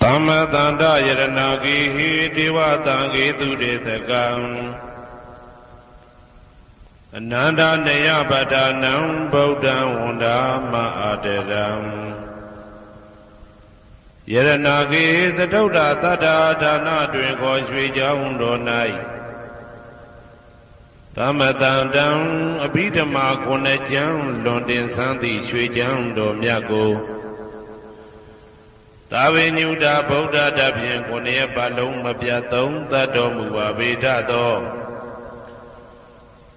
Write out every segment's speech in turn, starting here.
Tama tanda yaranagi hi diva tangi turidakam Ananda neya badanam Buddha wanda ma'adaram Yaranagi satauda tada dana duen ko shwe jaun do nai Tama tandam abhidama kone jang londin santi shwe jaun do myako Tawe nyuda Buddha dabhyen kone balong mapyathong tato muwa vedato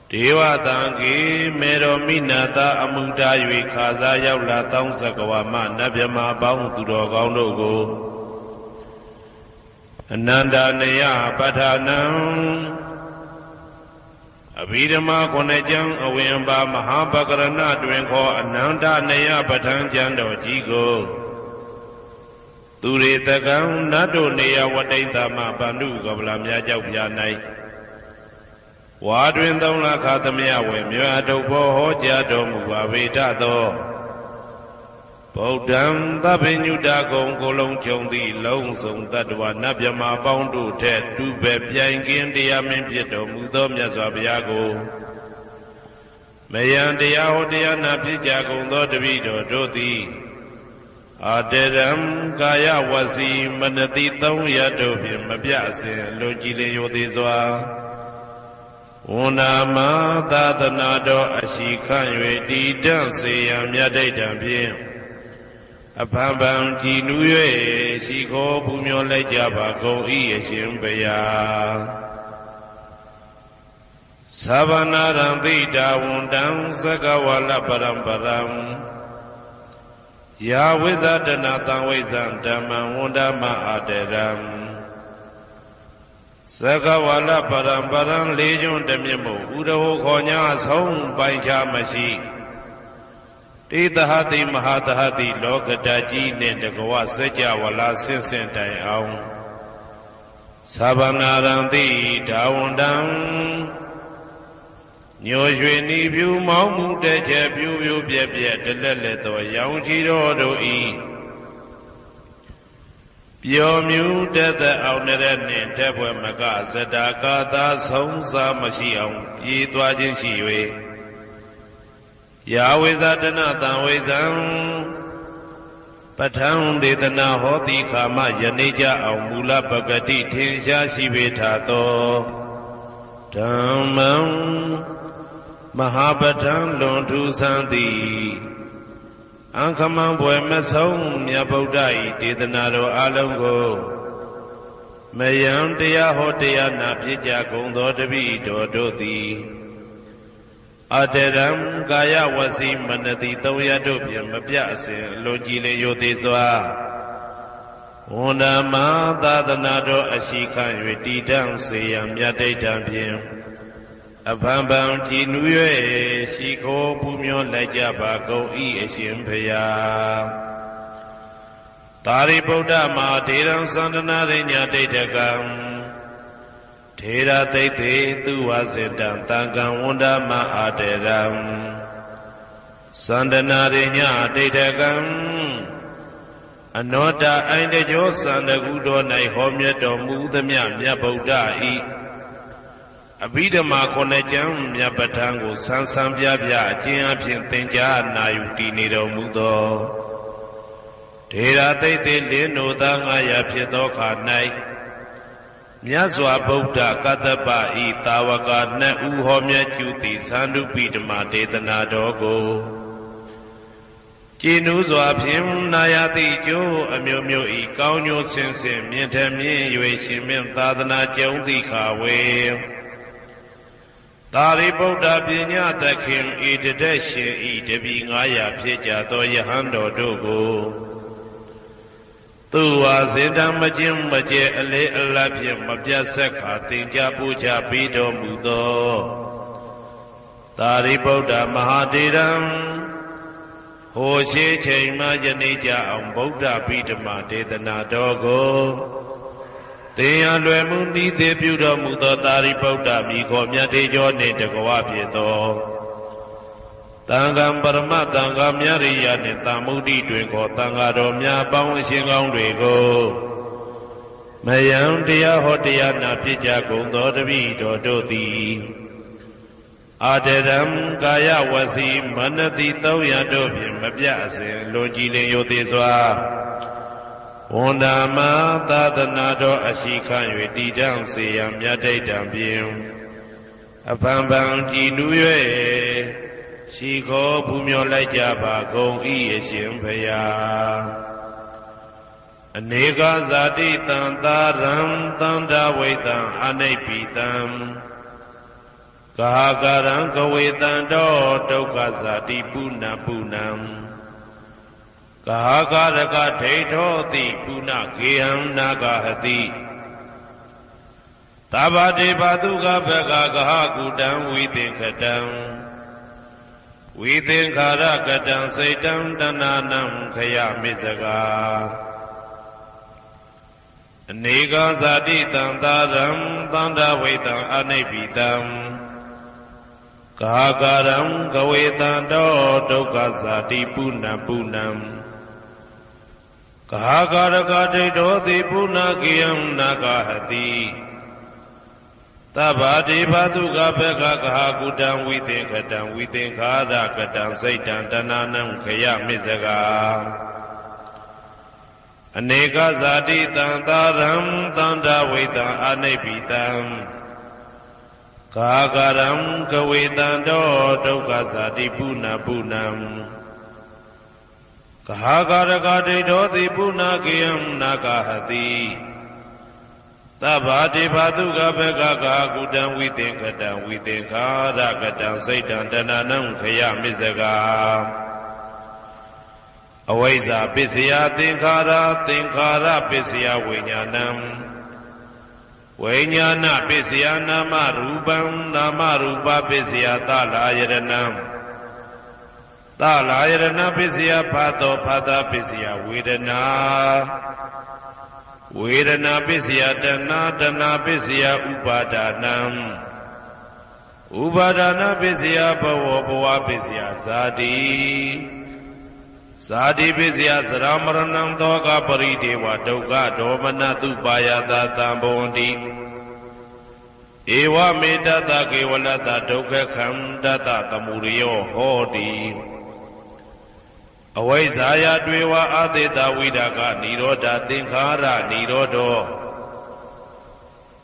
Deva tangi mero minata amuda yui khaza yaula taung sakawa ma nabhyama baung tudo kaung do ko Ananda neya padhanam Abhidama kone jang awemba mahapakarana twin ko Ananda neya padhan jan do ji ko Turidakam nado neya wadaitama bandu kabla mya jauk pya nai Wadwin thong la khathamya we mya dopho ho ja do muwa vedato Buddham thapinyuta gong kolong chong thi long song tattva nabhyama paung do thet tu be pyain kin taya min phit do mu tho myat swa bhaya ko Mayan taya ho taya na phit ja gong tho tapi do do thi Adaram kaya wasi manati tong yato phim mapya asin lo ji le yo thi swa Unama thadana do ashi khan yue ti tan se yan myat dait tan phim Aphan ban ji nu yue shi kho phu myo lai ja ba gong I ashin baya Savanaram thita wundam sakawala paramparam Ya vizadana tangvizam dhammam undama adaram Sakawala paramparam lejun damyamu Udaho khonya song pancha mashi Titahati mahatahati lokadaji nendagawa sajawala sinsin tai aung Savanaram thita wundam Nyo shwe ni pyu maung mu te che pyu pyu pye pye telet let to yaung chi ro do I Pyo myu tet aung nere nin tet pwe maka sata ka tha song sa mashi aung pye twa chin shi yue Ya vizadana tangvizam Patthang dedana hoti khama yanija aung mula bhagati thin sha shi ve tha to Dhammam Mahabhatan lontu santi Angkamang bwe masong nya Buddha I dedana do along ko Mayam taya ho taya na phit ja gong tho tapi do do thi Adaram kaya wasi manati tong yato phim mapya asin lo ji le yo thi swa Unama thadana do ashi khan yue ti tan se yan myat dait tan phim Aphan ban ji nu yue shi kho phu myo lai ja ba gong I ashin bhaya Tari Buddha ma Theram sandana rinya daitakam Thera daite tu vasintam tangam undama adaram Sandana rinya daitakam Anoda aindejo sandagu do nai ho myat do mu thamya myat Buddha I Abhidama kone jang myat patthang ko san san pya pya achin aphin thinja na yu ti ne do mu tho Thera daite lino tha ngaya phit tho kha nai Myat swa Buddha Kattappa I tawaka nat u ho myat chu ti Sandupidama dedana do ko Chinu swa phim nayati jo amyo myo I kaung nyo sin sin myin the myin yue shin myin thadana chaung thi kha we Tari Buddha pinya takhin I tadet shin I tapi 500 phit ja to yahan do do ko Tu vasintam machin mache ale ala phit mapyat sat kha thingja puja pi do mu tho Tari Buddha Mahatheram Ho she chain ma yane ja aung Buddha Bhidama dedana do ko Teya lwe mu ni the pyu do mu tho Tari Buddha mi kho myat the jo ne takawa phit tho Tangam parama tangam myariya ne tamudi twin ko tanga do mya paung shin kaung twe ko မယံတရားဟောတရားနာဖြစ်ကြကုန်သောတပည့်တော်တို့သည်အာတရံကာယဝစီမနတိ300တို့ဖြင့်မပြတ်အစဉ်လွန်ကြည်လင်ယိုသေးစွာဝန်တာမသာသနာတော်အရှိခံ၍တည်တံ့စေရန်မြတ်တိတ်တံဖြင့်အဖန်ဖန်ကြည်နူး၍ရှိခိုးပူမျောလိုက်ကြပါကုန်၏အရှင်ဘုရားအနေကဇာတိတံသာရံသန္တာဝိတံအနိဗ္ဗိတံကာကရံကဝေတံတောဒုက္ခဇာတိပုဏ္ဏပုဏ္ဏံကာကရကဒိဋ္ဌောတိပုဏ္ဏကေဟံနာဂဟတိသဗ္ဗတေဘသုကဘဂကဟကုတံဝိသင်္ခတံဝိသင်္ခာရကတံစိတ်တံတဏနံခယမိစကာအနေကဇာတိတံသာရံသန္တာဝိတံအနိဗ္ဗိတံကာကရံကဝေတံတောဒုက္ခဇာတိပုဏ္ဏပုဏ္ဏံကာကရကဒိဋ္ဌောတိပုဏ္ဏကေယံနာဂဟတိသဗ္ဗတေဘသုကဘဂကဟကုတံဝိသင်္ခတံဝိသင်္ခာရကတံစိတ်တံတဏနံခယမိစကာအနေကဇာတိတံသာရံသန္တာဝိတံအနိဗ္ဗိတံကာကရံကဝေတံတောဒုက္ခဇာတိပုဏ္ဏပုဏ္ဏံကာကရကဒိဋ္ဌောတိပုဏ္ဏကေယံနာဂဟတိသဗ္ဗတေဘသုကဘဂကကုတံဝိသင်္ခတံဝိသင်္ခာရကတံစိတ်တံတဏနံခယမိစကာအဝိဇ္ဇာပစ္စယသင်္ခါရသင်္ခါရပစ္စယဝိညာဏံဝိညာဏပစ္စယနာမရူပံနာမရူပပစ္စယသလာယရဏံသလာယရဏပစ္စယဖာတောဖာတာပစ္စယဝေဒနာဝေဒနာပစ္စယတဏတဏပစ္စယဥပါဒာနံဥပါဒနာပစ္စယဘဝဘဝပစ္စယဇာတိဇာတိပစ္စယသရမရဏံသောကပရိဒေဝဒုက္ခဒေါမနတုပါယတာတံဘဝန္တိဧဝမေတ္တကေဝလတဒုက္ခခန္တတသမုရိယောဟောတိအဝိဇ္ဇာယတွေဝအာသေတဝိဒကနိရောဓသင်္ခါရနိရောဓော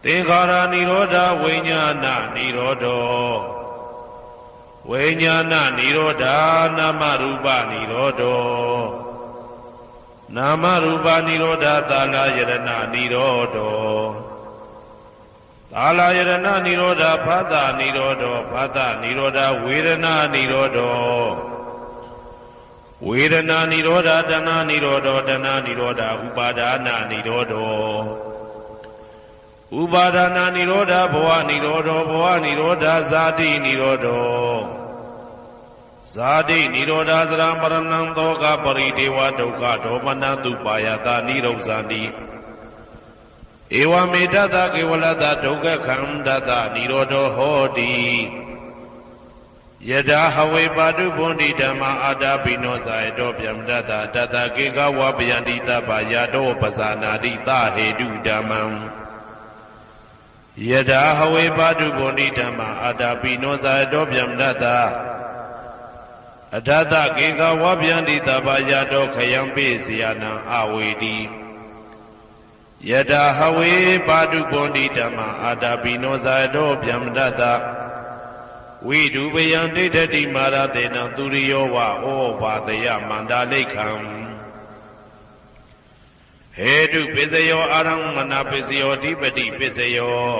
သင်္ခါရနိရောဓဝိညာဏနိရောဓောဝိညာဏနိရောဓနာမရူပနိရောဓောနာမရူပနိရောဓသာလယရဏနိရောဓောသာလယရဏနိရောဓဖသနိရောဓောဖသနိရောဓဝေဒနာနိရောဓောဝေဒနာနိရောဓတဏနိရောဓတဏနိရောဓဥပါဒနာနိရောဓဥပါဒနာနိရောဓဘဝနိရောဓဘဝနိရောဓဇာတိနိရောဓဇာတိနိရောဓသရမရဏံသောကပရိဒေဝဒုက္ခဒေါမနတုပါယတာနိရောဇာတိဧဝမေတ္တကေဝလတဒုက္ခခန္တတနိရောဓဟောတိယထာဟဝေပါတုဗုန်တိဓမ္မာအာတာပိနောဇာယတောဗျမတတတတကေကဝပယန္တိတပ္ပယာတောပဇာနာတိသဟေတုဓမ္မံယထာဟဝေပါတုဗုန်တိဓမ္မာအာတာပိနောဇာယတောဗျမတတအထတကေကဝပယန္တိတပ္ပယာတောခယံပိစီယနံအဝေတိယထာဟဝေပါတုဗုန်တိဓမ္မာအာတာပိနောဇာယတောဗျမတတဝိဒုပယံဒိဋ္ဌတိမာရတေနံသူရိယောဝဩဘာတယမန္တာလိခံဟေတုပစ္စယောအာရံမနာပစ္စယောဓိပတိပစ္စယော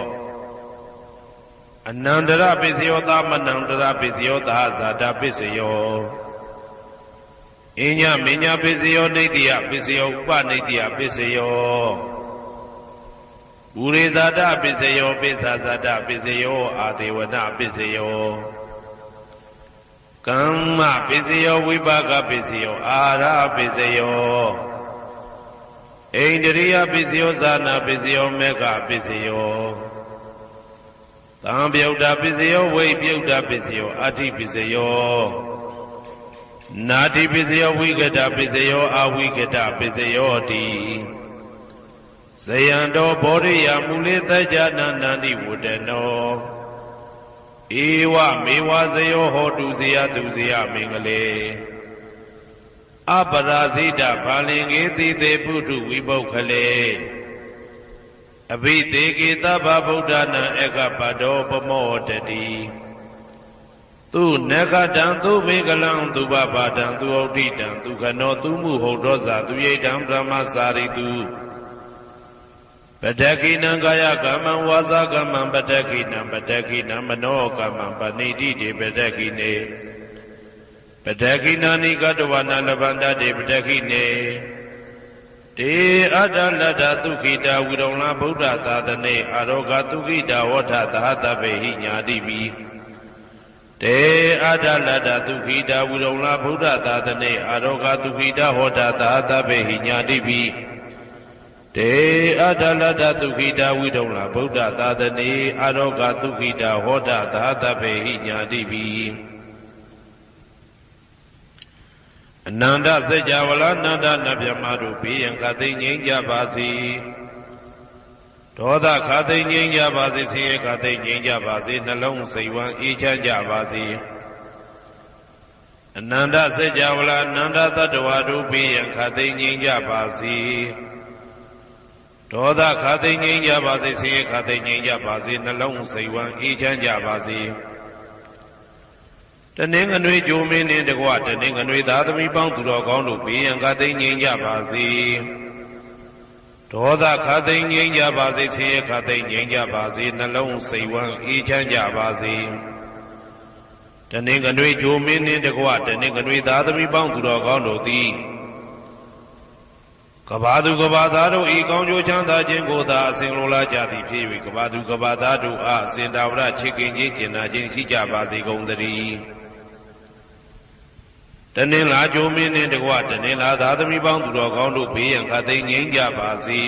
အနန္တရပစ္စယောသမနန္တရပစ္စယောသာဇာတာပစ္စယောအညမညပစ္စယောနေတိယပစ္စယောဥပနေတိယပစ္စယောဘူရိဇာတပစ္စယောပိစ္ဆာဇာတပစ္စယောအာဒေဝနပစ္စယောကမ္မပစ္စယောဝိပါကပစ္စယောအာရပစ္စယောဣန္ဒရိယပစ္စယောဇာနာပစ္စယောမေဃပစ္စယောသံပြုတ်တာပစ္စယောဝိပြုတ်တာပစ္စယောအဋ္ဌိပစ္စယောနာတိပစ္စယောဝိကတပစ္စယောအဝိကတပစ္စယောတိ ဇယံတော်ဘောရိယမူလေသကြနာနန္တိဝတ္တနောဧဝမေဝဇယောဟောတုဇယတုဇယမင်္ဂလေအပရာဇိတဘာလင်္ကေတိတေပုထုဝိပုခ္ခလေအဘိသေကေသဗ္ဗဗုဒ္ဓနာဧကပတောပမောတတိသူနဂတံသူဘေကလံသူဘဘာတံသူဩဋ္ဌိတံသူခနောသူမှုဟုတ်သောဇာသူယိတံဗြဟ္မစာရိတုပတ္တကိနံကာယကမ္မံဝါစာကမ္မံပတ္တကိနံပတ္တကိနံမနောကမ္မံပဏိတိတေပတ္တကိနေပတ္တကိနာနိကတဝနာလဗန္တတေပတ္တကိနေတေအတ္တလတ္တသုခိတာဝိရုံလဗုဒ္ဓသာသနေအာရောဂသုခိတာဝဋ္ဌသဟတပေဟိညာတိပိတေအတ္တလတ္တသုခိတာဝိရုံလဗုဒ္ဓသာသနေအာရောဂသုခိတာဟောတာသဟတပေဟိညာတိပိတေအတ္တလတ္တသုခိတာဝိရုံလဗုဒ္ဓသာသနေအာရောဂသုခိတာဟောတာသဟတပေဟိညာတိပိအနန္တစัจ java လာနန္ဒနဗျမတို့ဘေးရန်ခသိငြိမ်းကြပါစေဒေါသခသိငြိမ်းကြပါစေဆင်းရဲခသိငြိမ်းကြပါစေနှလုံးစိတ်ဝမ်းအေးချမ်းကြပါစေအနန္တစัจ java လာနန္ဒတတ္တဝါတို့ဘေးရန်ခသိငြိမ်းကြပါစေဒေါသခသိငြိမ်းကြပါစေဆင်းရဲခသိငြိမ်းကြပါစေနှလုံးစိတ်ဝမ်းအေးချမ်းကြပါစေတနင်္ဂနွေဂျိုမင်းနှင့်တကွတနင်္ဂနွေသားသမီးပေါင်းသူတော်ကောင်းတို့ဘေးရန်ခသိငြိမ်းကြပါစေဒေါသခသိငြိမ်းကြပါစေဆင်းရဲခသိငြိမ်းကြပါစေနှလုံးစိတ်ဝမ်းအေးချမ်းကြပါစေတနင်္ဂနွေဂျိုမင်းနှင့်တကွတနင်္ဂနွေသားသမီးပေါင်းသူတော်ကောင်းတို့သည်ကဘာသူကဘာသားတို့ဤကောင်းကျိုးချမ်းသာခြင်းကိုသာအစဉ်လိုလားကြသည်ဖြစ်၍ကဘာသူကဘာသားတို့အားအစဉ်တာဝရချစ်ခင်ခြင်းကျင်နာခြင်းရှိကြပါစေကုန်သတည်းတနင်္လာဂျိုမင်းနှင့်တကွတနင်္လာသားသမီးပေါင်းသူတော်ကောင်းတို့ဘေးရန်ခသိငြိမ်းကြပါစေ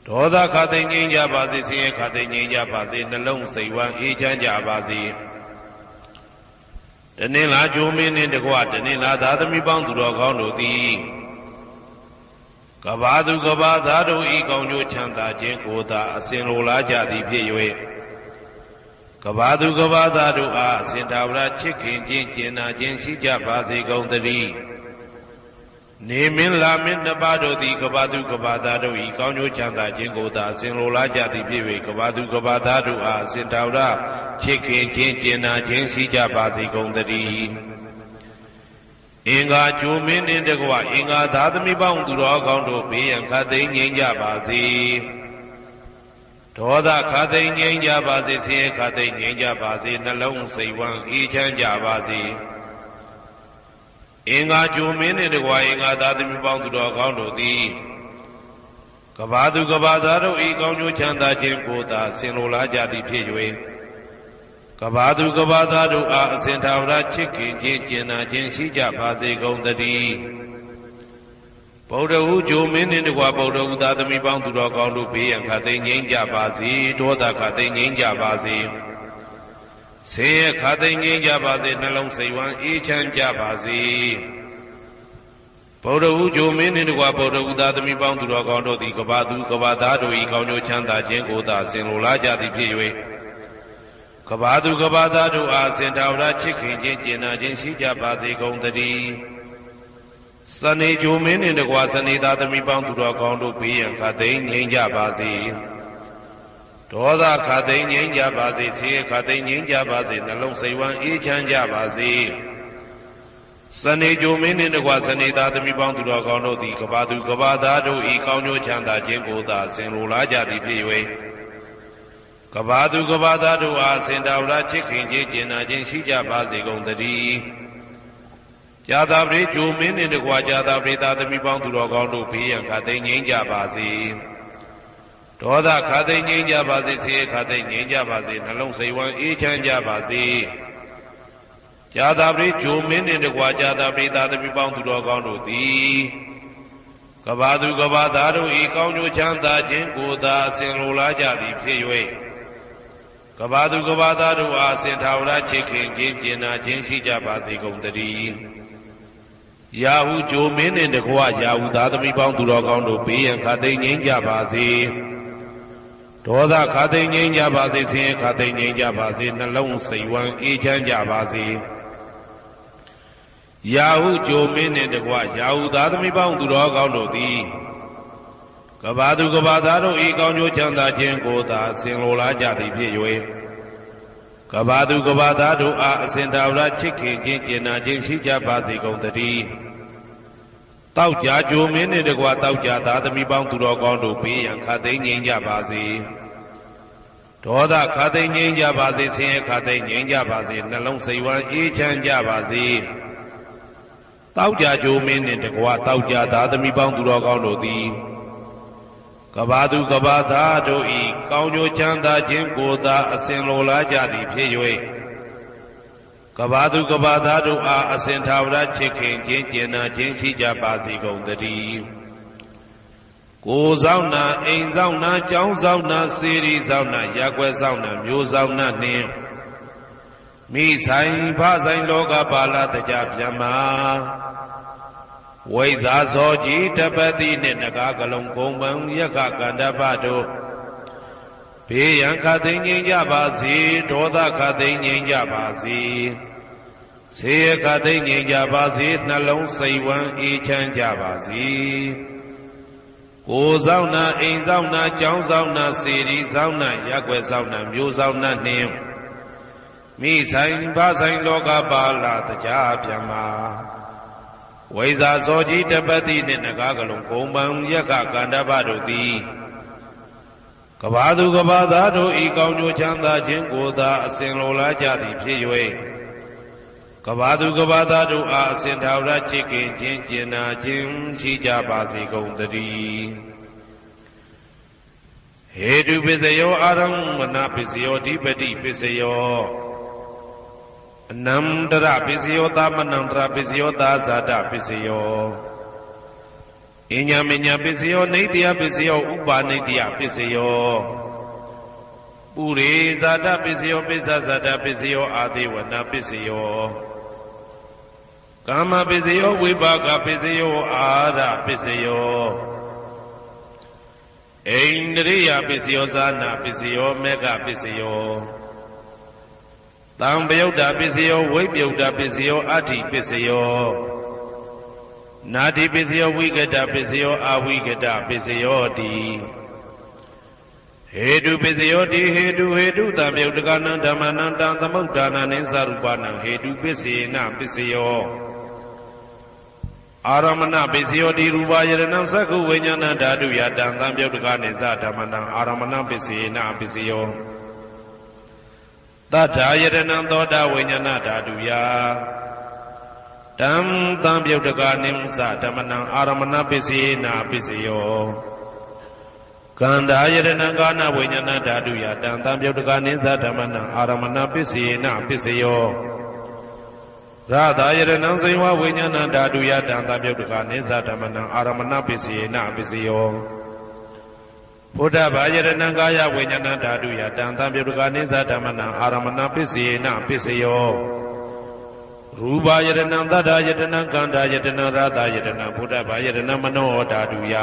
ဒေါသခသိငြိမ်းကြပါစေဆင်းရဲခသိငြိမ်းကြပါစေနှလုံးစိတ်ဝမ်းအေးချမ်းကြပါစေတနင်္လာဂျိုမင်းနှင့်တကွတနင်္လာသားသမီးပေါင်းသူတော်ကောင်းတို့သည်ကဘာသူကဘာသားတို့ဤကောင်းကျိုးချမ်းသာခြင်းကိုသာအစဉ်လိုလားကြသည်ဖြစ်၍ကဘာသူကဘာသားတို့အားအစဉ်တာဝရချစ်ခင်ခြင်းကျင်နာခြင်းရှိကြပါစေကုန်သတည်းနေမင်းလာမင်းတပါးတို့သည်ကဘာသူကဘာသားတို့ဤကောင်းကျိုးချမ်းသာခြင်းကိုသာအစဉ်လိုလားကြသည်ဖြစ်၍ကဘာသူကဘာသားတို့အားအစဉ်တာဝရချစ်ခင်ခြင်းကျင်နာခြင်းရှိကြပါစေကုန်သတည်းအင်္ဂါဂျိုမင်းနှင့်တကွအင်္ဂါသားသမီးပေါင်းသူတော်ကောင်းတို့ဘေးရန်ခသိငြိမ်းကြပါစေဒေါသခသိငြိမ်းကြပါစေဆင်းရဲခသိငြိမ်းကြပါစေနှလုံးစိတ်ဝမ်းအေးချမ်းကြပါစေအင်္ဂါဂျိုမင်းနှင့်တကွအင်္ဂါသားသမီးပေါင်းသူတော်ကောင်းတို့သည်ကဘာသူကဘာသားတို့ဤကောင်းကျိုးချမ်းသာခြင်းကိုသာဆင်လိုလားကြသည်ဖြစ်၍ကဘာသူကဘာသားတို့အားအစဉ်ထာဝရချစ်ခင်ခြင်းကျင်နာခြင်းရှိကြပါစေကုန်သတည်းဗုဒ္ဓဟူဂျိုမင်းနှင့်တကွဗုဒ္ဓဟူသားသမီးပေါင်းသူတော်ကောင်းတို့ဘေးရန်ခသိငြိမ်းကြပါစေဒေါသခသိငြိမ်းကြပါစေဆင်းရဲခသိငြိမ်းကြပါစေနှလုံးစိတ်ဝမ်းအေးချမ်းကြပါစေဗုဒ္ဓဟူဂျိုမင်းနှင့်တကွဗုဒ္ဓဟူသားသမီးပေါင်းသူတော်ကောင်းတို့သည်ကဘာသူကဘာသားတို့ဤကောင်းကျိုးချမ်းသာခြင်းကိုသာဆင်လိုလားကြသည်ဖြစ်၍ကဘာသူကဘာသားတို့အားစင်တာဝရချစ်ခင်ခြင်းကျင်နာခြင်းရှိကြပါစေကုန်သတည်းစနေဂျိုမင်းနှင့်တကွစနေသားသမီးပေါင်းသူတော်ကောင်းတို့ဘေးရန်ခသိငြိမ်းကြပါစေဒေါသခသိငြိမ်းကြပါစေဆင်းရဲခသိငြိမ်းကြပါစေနှလုံးစိတ်ဝမ်းအေးချမ်းကြပါစေစနေဂျိုမင်းနှင့်တကွစနေသားသမီးပေါင်းသူတော်ကောင်းတို့သည်ကဘာသူကဘာသားတို့ဤကောင်းကျိုးချမ်းသာခြင်းကိုသာဆင်လိုလားကြသည်ဖြစ်၍ကဘာသူကဘာသားတို့အားစင်တာဝရချစ်ခင်ခြင်းကျင်နာခြင်းရှိကြပါစေကုန်သတည်းဇာတာပရိဂျိုမင်းနှင့်တကွာဇာတာပရိသားသမီးပေါင်းသူတော်ကောင်းတို့ဘေးရန်ခသိငြိမ်းကြပါစေဒေါသခသိငြိမ်းကြပါစေဆင်းရဲခသိငြိမ်းကြပါစေနှလုံးစိတ်ဝမ်းအေးချမ်းကြပါစေဇာတာပရိဂျိုမင်းနှင့်တကွာဇာတာပရိသားသမီးပေါင်းသူတော်ကောင်းတို့သည်ကဘာသူကဘာသားတို့ဤကောင်းကျိုးချမ်းသာခြင်းကိုသာအစဉ်လိုလားကြသည်ဖြစ်၍ကဘာသူကဘာသားတို့အားစင်ထာဝရချစ်ခင်ခြင်းကျင်နာခြင်းရှိကြပါစေကုန်သတည်း ရာဟုဂျိုမင်းနှင့်တကွရာဟုသားသမီးပေါင်းသူတော်ကောင်းတို့ဘေးရန်ခါသိမ်းငြိမ်းကြပါစေဒေါသခါသိမ်းငြိမ်းကြပါစေဆင်းရဲခါသိမ်းငြိမ်းကြပါစေနှလုံးစိတ်ဝမ်းအေးချမ်းကြပါစေရာဟုဂျိုမင်းနှင့်တကွရာဟုသားသမီးပေါင်းသူတော်ကောင်းတို့သည်ကဘာသူကဘာသားတို့ဤကောင်းကျိုးချမ်းသာခြင်းကိုသာဆင်လိုလားကြသည်ဖြစ်၍ကဘာသူကဘာသားတို့အားအစဉ်သာဝရချစ်ခင်ခြင်းကျင်နာခြင်းရှိကြပါစေကုန်သတည်းတောက်ကြကြိုမင်းနှင့်တကွတောက်ကြသားသမီးပေါင်းသူတော်ကောင်းတို့ဘေးရန်ခါသိမ်းငြိမ်းကြပါစေဒေါသခါသိမ်းငြိမ်းကြပါစေဆင်းရဲခါသိမ်းငြိမ်းကြပါစေနှလုံးစိတ်ဝမ်းအေးချမ်းကြပါစေတောက်ကြကြိုမင်းနှင့်တကွတောက်ကြသားသမီးပေါင်းသူတော်ကောင်းတို့သည်ကဘာသူကဘာသားတို့ဤကောင်းကျိုးချမ်းသာခြင်းကိုသာအစဉ်လိုလားကြသည်ဖြစ်၍ကဘာသူကဘာသားတို့အားအစဉ်သာဝရချစ်ခင်ခြင်းကျင်နာခြင်းရှိကြပါစေကုန်သတည်းကိုယ်ဆောင်နာအိမ်ဆောင်နာကျောင်းဆောင်နာစေရီဆောင်နာရပ်ကွက်ဆောင်နာမျိုးဆောင်နာနှင့်မိဆိုင်ဖဆိုင်လောကပါဠတကြဗျမဝိဇာဇောကြီးတပတိနှင့်နဂါကလုံးကုံပံယက္ခကန္တပတို့ဘေးရန်ခါသိမ်းငြိမ်းကြပါစေဒေါသခါသိမ်းငြိမ်းကြပါစေဆေးရခါသိမ်းငြိမ်းကြပါစေနှလုံးစိတ်ဝမ်းအေးချမ်းကြပါစေကိုယ်ဆောင်နာအိမ်ဆောင်နာကျောင်းဆောင်နာစေရီဆောင်နာရပ်ကွက်ဆောင်နာမျိုးဆောင်နာနှင့်မိဆိုင်ဖဆိုင်လောကပါဠတကြဗျမဝိဇာဇောကြီးတပတိနှင့်နဂါကလုံးကုံပံယက္ခကန္တပတို့သည်ကဘာသူကဘာသားတို့ဤကောင်းကျိုးချမ်းသာခြင်းကိုသာအစဉ်လိုလားကြသည်ဖြစ်၍ကဘာသူကဘာသားတို့အားအစဉ်သာဝရချစ်ခင်ခြင်းကျင်နာခြင်းရှိကြပါစေကုန်သတည်းဟေတုပစ္စယောအာရမဏပစ္စယောဓိပတိပစ္စယောအနန္တရပစ္စယောသမနန္တရပစ္စယောသာဇာတပစ္စယောအညမညပစ္စယောနေတ္တယပစ္စယောဥပါနေတ္တယပစ္စယောပုရိဇာတပစ္စယောပိစ္ဆဇာတပစ္စယောအာသေဝနာပစ္စယောကာမပစ္စယောဝိပါကပစ္စယောအာရပစ္စယောဣန္ဒရိယပစ္စယောဇာနာပစ္စယောမေဃပစ္စယောသံပယုတ်တာပစ္စယောဝိပယုတ်တာပစ္စယောအဋ္ဌိပစ္စယောနာတိပစ္စယောဝိကတပစ္စယောအဝိကတပစ္စယောတိဟေတုပစ္စယောတိဟေတုသံပယုတ်တကနံဓမ္မနံတံသမုဒ္ဒါနံနိသရူပနံဟေတုပစ္စေနပစ္စယောအာရမဏပစ္စယောတိရူပယရဏံသက္ခုဝိညာဏဓာတုယတံသံပယုတ်တကနိသဓမ္မနံအာရမဏပစ္စေနပစ္စယောသတ္ထာယရဏံသောတာဝိညာဏဓာတုယတံသံပယုတ်တကနိသဓမ္မနံအာရမဏပစ္စေနပစ္စယောကန္တာယရဏံကာနဝိညာဏဓာတုယတံသံပယုတ်တကနိသဓမ္မနံအာရမဏပစ္စေနပစ္စယောရတာယရဏံစေဝဝိညာဏဓာတုယတံသံပယုတ်တကနိသဓမ္မနံအာရမဏပစ္စေနပစ္စယောဘုဒ္ဓဘာယရဏံကာယဝိညာဏဓာတုယတံသံပယုတ်တကနိသဓမ္မနံအာရမဏပစ္စေနပစ္စယောရူပယရဏံသတ္တယတနံကန္တာယတနံရတာယတနံဘုဒ္ဓဘာယရဏံမနောဓာတုယ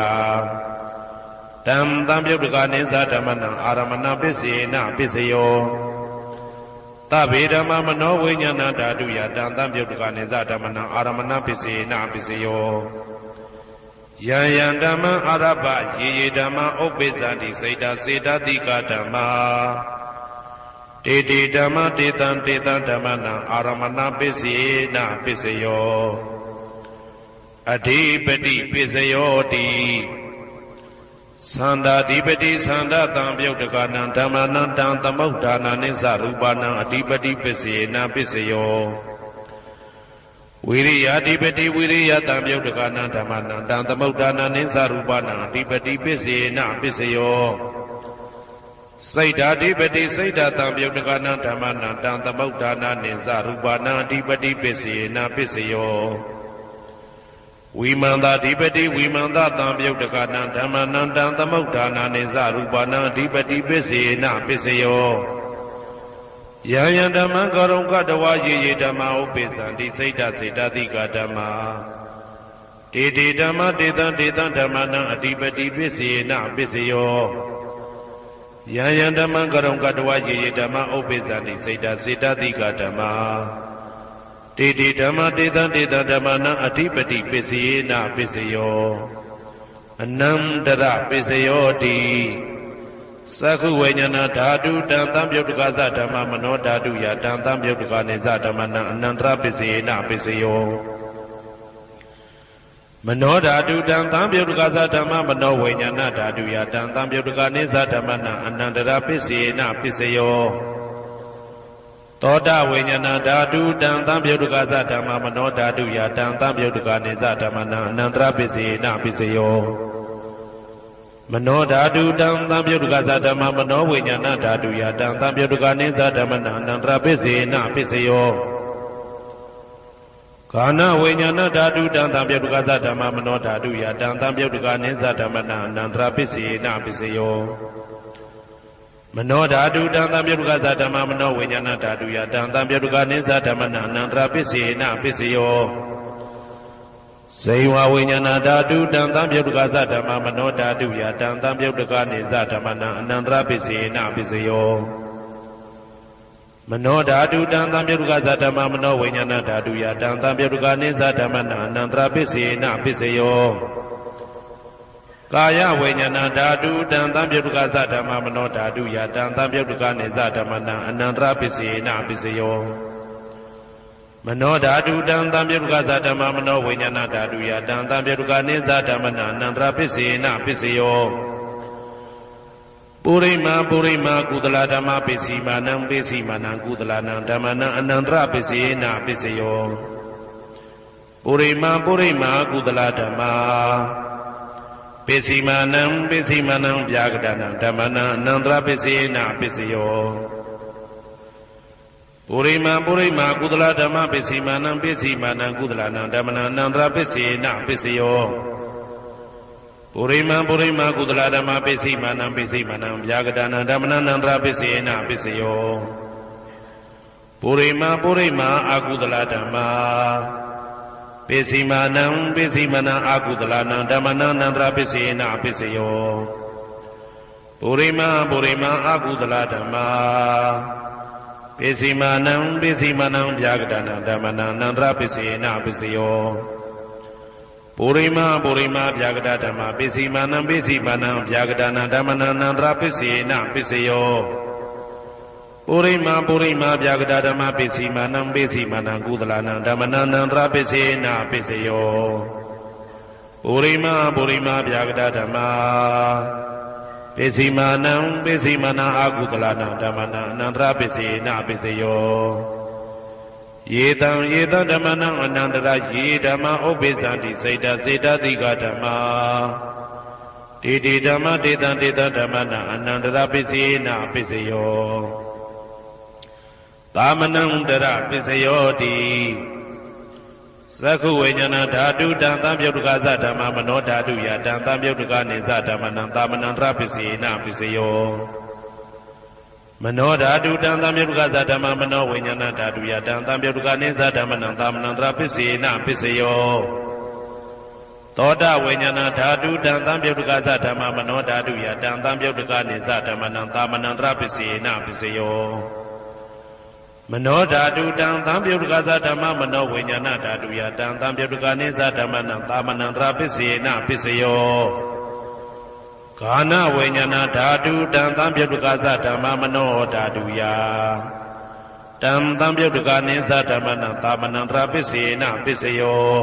တံသံပယုတ်တကနိသဓမ္မနံအာရမဏပစ္စေနပစ္စယောသဗ္ဗေဓမ္မမနောဝိညာဏဓာတုယတံသံပယုတ်တကနိသဓမ္မနံအာရမဏပစ္စေနပစ္စယောယံယံဓမ္မအာရပယေယေဓမ္မဥပ္ပိသန္တိစေတစေတတိကဓမ္မာတေတေဓမ္မတေတံဓမ္မနံအာရမဏပစ္စေနပစ္စယောအဓိပတိပစ္စယောတိသန္တာဓိပတိသန္တာတံပယုတ်တကနံဓမ္မနံတံသမုဒ္ဒါနနိသရူပနံအဓိပတိပစ္စေနပစ္စယောဝိရိယဓိပတိဝိရိယတံပယုတ်တကနံဓမ္မနံတံသမုဒ္ဒါနနိသရူပနံအဓိပတိပစ္စေနပစ္စယောစိတ်ဓာဓိပတိစိတ်ဓာတံပယုတ်တကနံဓမ္မနံတံသမုဒ္ဒါနနိသရူပနံအဓိပတိပစ္စေနပစ္စယောဝိမန္တာဓိပတိဝိမန္တတံပယုတ်တကနံဓမ္မနံတံသမုဒ္ဒါနနိသရူပနံအဓိပတိပစ္စေနပစ္စယောယံယံဓမ္မံကရုံကတဝါယေယေဓမ္မဥပ္ပိသန္တိစိတ်ဓာစေတသိကဓမ္မာ တေတေဓမ္မတေတံတေတံဓမ္မနံအဓိပတိပစ္စေနပစ္စယောယံယံဓမ္မံကရုံကတဝယေယေဓမ္မဥပ္ပိသန္တိစေတစေတတိကဓမ္မာတေတေဓမ္မတေတံတေတံဓမ္မနံအဓိပတိပစ္စေနပစ္စယောအနန္တရပစ္စယောတိသက္ခုဝိညာဏဓာတုတံသံပြုတ်တကသဓမ္မမနောဓာတုယတံသံပြုတ်တကနေသဓမ္မနံအနန္တရပစ္စေနပစ္စယောမနောဓာတုတံသံပြုတ်တကသဓမ္မမနောဝိညာဏဓာတုယတံသံပြုတ်တကနေသဓမ္မနံအနန္တရပစ္စေနပစ္စယောသောတဝိညာဏဓာတုတံသံပြုတ်တကသဓမ္မမနောဓာတုယတံသံပြုတ်တကနေသဓမ္မနံအနန္တရပစ္စေနပစ္စယောမနောဓာတုတံသံပြုတ်တကသဓမ္မမနောဝိညာဏဓာတုယတံသံပြုတ်တကနေသဓမ္မနံအနန္တရပစ္စေနပစ္စယောကာနဝိညာဏဓာတုတံသံပြုတ်တကသဓမ္မမနောဓာတုယတံသံပြုတ်တကနေသဓမ္မနံအနန္တရပစ္စေနပစ္စယောမနောဓာတုတံသံပြုတ်တကသဓမ္မမနောဝိညာဏဓာတုယတံသံပြုတ်တကနေသဓမ္မနံအနန္တရပစ္စေနပစ္စယောဇေဝဝိညာဏဓာတုတံသံပြုတ်တကသဓမ္မမနောဓာတုယတံသံပြုတ်တကနေသဓမ္မနံအနန္တရပစ္စေနပစ္စယောမနောဓာတုတံသံပြုတ်တကသဓမ္မမနောဝိညာဏဓာတုယတံသံပြုတ်တကနေသဓမ္မနံအနန္တရပစ္စေနပစ္စယောကာယဝိညာဏဓာတုတံသံပြုတ်တကသဓမ္မမနောဓာတုယတံသံပြုတ်တကနေသဓမ္မနံအနန္တရပစ္စေနပစ္စယောမနောဓာတုတံသံပြုတ်တကသဓမ္မမနောဝိညာဏဓာတုယတံသံပြုတ်တကနေသဓမ္မနံအနန္တရပစ္စေနပစ္စယောပုရိမာပုရိမာကုသလဓမ္မပစ္စည်းမာနံပစ္စည်းမာနံကုသလနံဓမ္မနံအနန္တရပစ္စေနပစ္စယောပုရိမာပုရိမာကုသလဓမ္မာပစ္စည်းမာနံပစ္စည်းမာနံဗျာကတနံဓမ္မနံအနန္တရပစ္စေနပစ္စယောပုရိမာပုရိမာကုသလဓမ္မပစ္စည်းမာနံပစ္စည်းမာနံကုသလနံဓမ္မနံအနန္တရပစ္စေနပစ္စယောပုရိမာပုရိမာကုသလဓမ္မပစ္စည်းမာနံပစ္စည်းမာနံဗျာကတနံဓမ္မနံအနန္တရပစ္စေနပစ္စယောပုရိမာပုရိမာအာကုသလဓမ္မာပစ္စည်းမာနံပစ္စည်းမာနံအာကုသလနံဓမ္မနံအနန္တရပစ္စေနပစ္စယောပုရိမာပုရိမာအာကုသလဓမ္မာပစ္စည်းမာနံပစ္စည်းမာနံဗျာကတနံဓမ္မနံအနန္တရပစ္စေနပစ္စယောပုရိမာပုရိမာဗျာကတဓမ္မပစ္စည်းမာနံပစ္စည်းမာနံဗျာကတနံဓမ္မနံအနန္တရပစ္စေနပစ္စယောပုရိမာပုရိမာဗျာကတဓမ္မပစ္စည်းမာနံပစ္စည်းမာနံကုသလနံဓမ္မနံအနန္တရပစ္စေနပစ္စယောပုရိမာပုရိမာဗျာကတဓမ္မပစ္စည်းမာနံပစ္စည်းမာနံအာကုသလနံဓမ္မနံအနန္တရပစ္စေနပစ္စယောယေတံယေတံဓမ္မနံအနန္တရယေဓမ္မဥပ္ပိသန္တိစေတစေတတိကဓမ္မာတေတေဓမ္မတေတံတေတံဓမ္မနံအနန္တရပစ္စေနပစ္စယောသာမနံတရပစ္စယောတိသက္ခုဝိညာဏဓာတုတံသံပြုတ်တကသဓမ္မမနောဓာတုယတံသံပြုတ်တကနေသဓမ္မနံသာမနံတရပစ္စေနပစ္စယောမနောဓာတုတံသံပြုတ်တကသဓမ္မမနောဝိညာဏဓာတုယတံသံပြုတ်တကနေသဓမ္မနံသာမနံတရပစ္စေနပစ္စယောသောတဝိညာဏဓာတုတံသံပြုတ်တကသဓမ္မမနောဓာတုယတံသံပြုတ်တကနေသဓမ္မနံသာမနံတရပစ္စေနပစ္စယောမနောဓာတုတံသံပြုတ်တကသဓမ္မမနောဝိညာဏဓာတုယတံသံပြုတ်တကနေသဓမ္မနံသာမနံတရပစ္စေနပစ္စယောကာနဝိညာဏဓာတုတံသံပြုတ်တကသဓမ္မမနောဓာတုယတံသံပြုတ်တကနေသဓမ္မနံသာမနံတရပစ္စေနပစ္စယော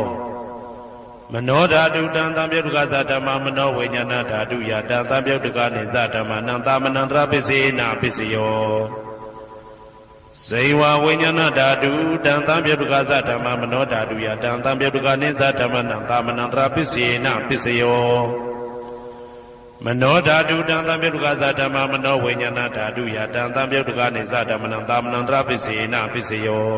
မနောဓာတုတံသံပြုတ်တကသဓမ္မမနောဝိညာဏဓာတုယတံသံပြုတ်တကနေသဓမ္မနံသာမနံတရပစ္စေနပစ္စယောဇေဝဝိညာဏဓာတုတံသံပြုတ်တကသဓမ္မမနောဓာတုယတံသံပြုတ်တကနေသဓမ္မနံသာမနံတရပစ္စေနပစ္စယောမနောဓာတုတံသံပြုတ်တကသဓမ္မမနောဝိညာဏဓာတုယတံသံပြုတ်တကနေသဓမ္မနံသာမနံတရပစ္စေနပစ္စယော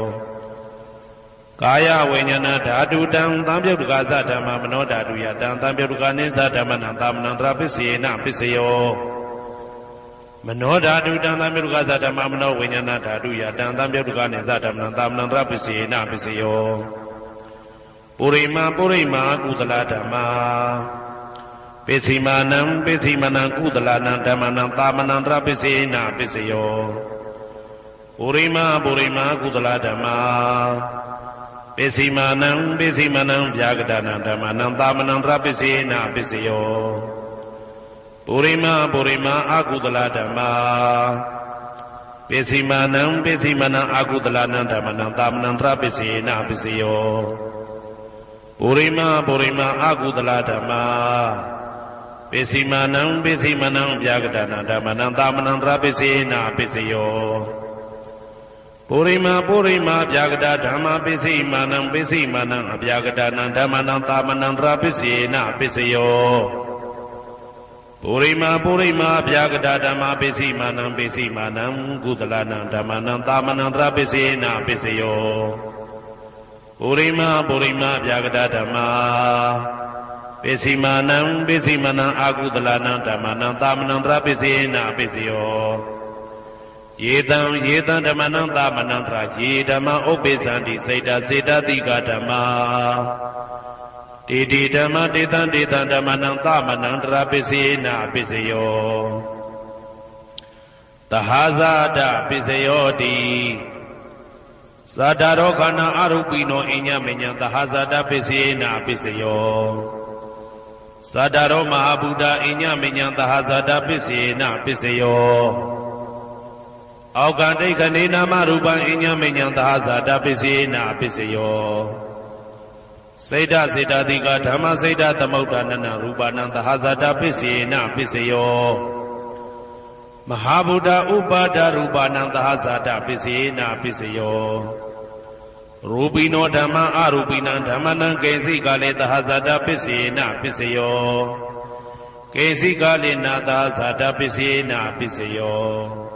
ကာယဝိညာဏဓာတုတံသံပြုတ်တကသဓမ္မမနောဓာတုယတံသံပြုတ်တကနေသဓမ္မနံသာမနံတရပစ္စေနပစ္စယောမနောဓာတုတံသံပြုတ်တကသဓမ္မမနောဝိညာဏဓာတုယတံသံပြုတ်တကနေသဓမ္မနံသာမနံတရပစ္စေနပစ္စယော ပုရိမာကုသလဓမ္မာပိစိမာနံပိစိမနံကုသလနံဓမ္မနံသာမနံတရပိစေနပိစယောပုရိမာကုသလဓမ္မာပိစိမာနံပိစိမနံဗျာဂဒနံဓမ္မနံသာမနံတရပိစေနပိစယောပုရိမာအကုသလဓမ္မာပိစိမာနံပိစိမနံအကုသလနံဓမ္မနံသာမနံတရပိစေနပိစယောပုရိမာအကုသလဓမ္မာပိစိမာနံပိစိမနံဗျာဂဒနံဓမ္မနံသာမနံတရပိစေနပိစယောပုရိမာဗျာဂဒဓမ္မာပိစိမာနံပိစိမနံအဗျာဂဒနံဓမ္မနံသာမနံတရပိစေနပိစယောပုရိမာဗျာဂဒဓမ္မာပိစိမာနံကုသလနံဓမ္မနံသာမနံတရပိစေနပိစယောပုရိမာဗျာဂဒဓမ္မာပိစိမာနံအကုသလနံဓမ္မနံသာမနံတရပိစေနပိစယောယေတံဓမ္မနံသာမနံတရယေဓမ္မဥပ္ပိသန္တိစေတတိကဓမ္မာတေဓမ္မတေတံဓမ္မနံသာမနံတရပိစေနပိစယောသဟာဇာတပိစယောတိဇာတာရောခန္ဓာအရူပိနောအညမညံသဟာဇာတပိစေနပိစယောဇာတာရောမဟာဗုဒ္ဓအညမညံသဟာဇာတပိစေနပိစယောအောက်ကဒိဋ္ဌနေနာမရူပံအညမညံသဟာဇာတပိစေနပိစယောစေတတိကဓမ္မစေတသမုဋ္ဌာနနရူပနံသဟာဇာတပိစေနပိစယောမဟာဗုဒ္ဓဥပါဒရူပနံသဟာဇာတပိစေနပိစယောရူပိနောဓမ္မအရူပိနံဓမ္မနံကေစီကလေသဟာဇာတပိစေနပိစယောကေစီကလေနာသဟာဇာတပိစေနပိစယော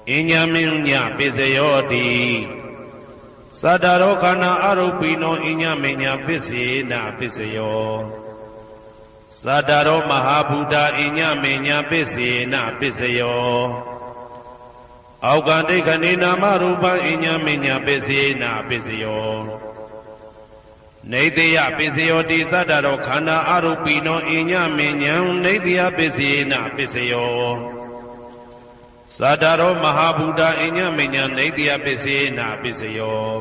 အညမညပိစယောတိသတ္တရောခန္ဓာအရူပိနောအညမညပိစေနပိစယောသတ္တရောမဟာဗုဒ္ဓအညမညပိစေနပိစယောအောက်ကဒိဋ္ဌနေနာမရူပံအညမညပိစေနပိစယောနေတယပိစယောတိသတ္တရောခန္ဓာအရူပိနောအညမညံနေတယပိစေနပိစယောသတ္တရောမဟာဗုဒ္ဓအညမညံနေတယပိစေနပိစယော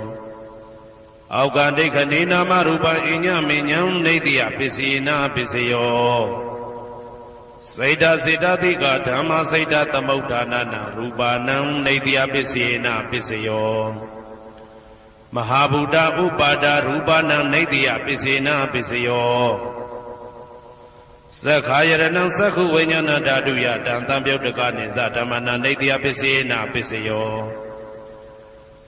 အောက်ကဒိဋ္ဌနေနာမရူပံအညမညံနေတယပိစေနပိစယောစေတတိကဓမ္မစေတသမုဋ္ဌာနနရူပနံနေတယပိစေနပိစယောမဟာဗုဒ္ဓဥပါဒရူပနံနေတယပိစေနပိစယောသက္ခာယရဏံသက္ခုဝိညာဏဓာတုယတံသံပြုတ်တကနိသဓမ္မနံနေတယပိစေနပိစယော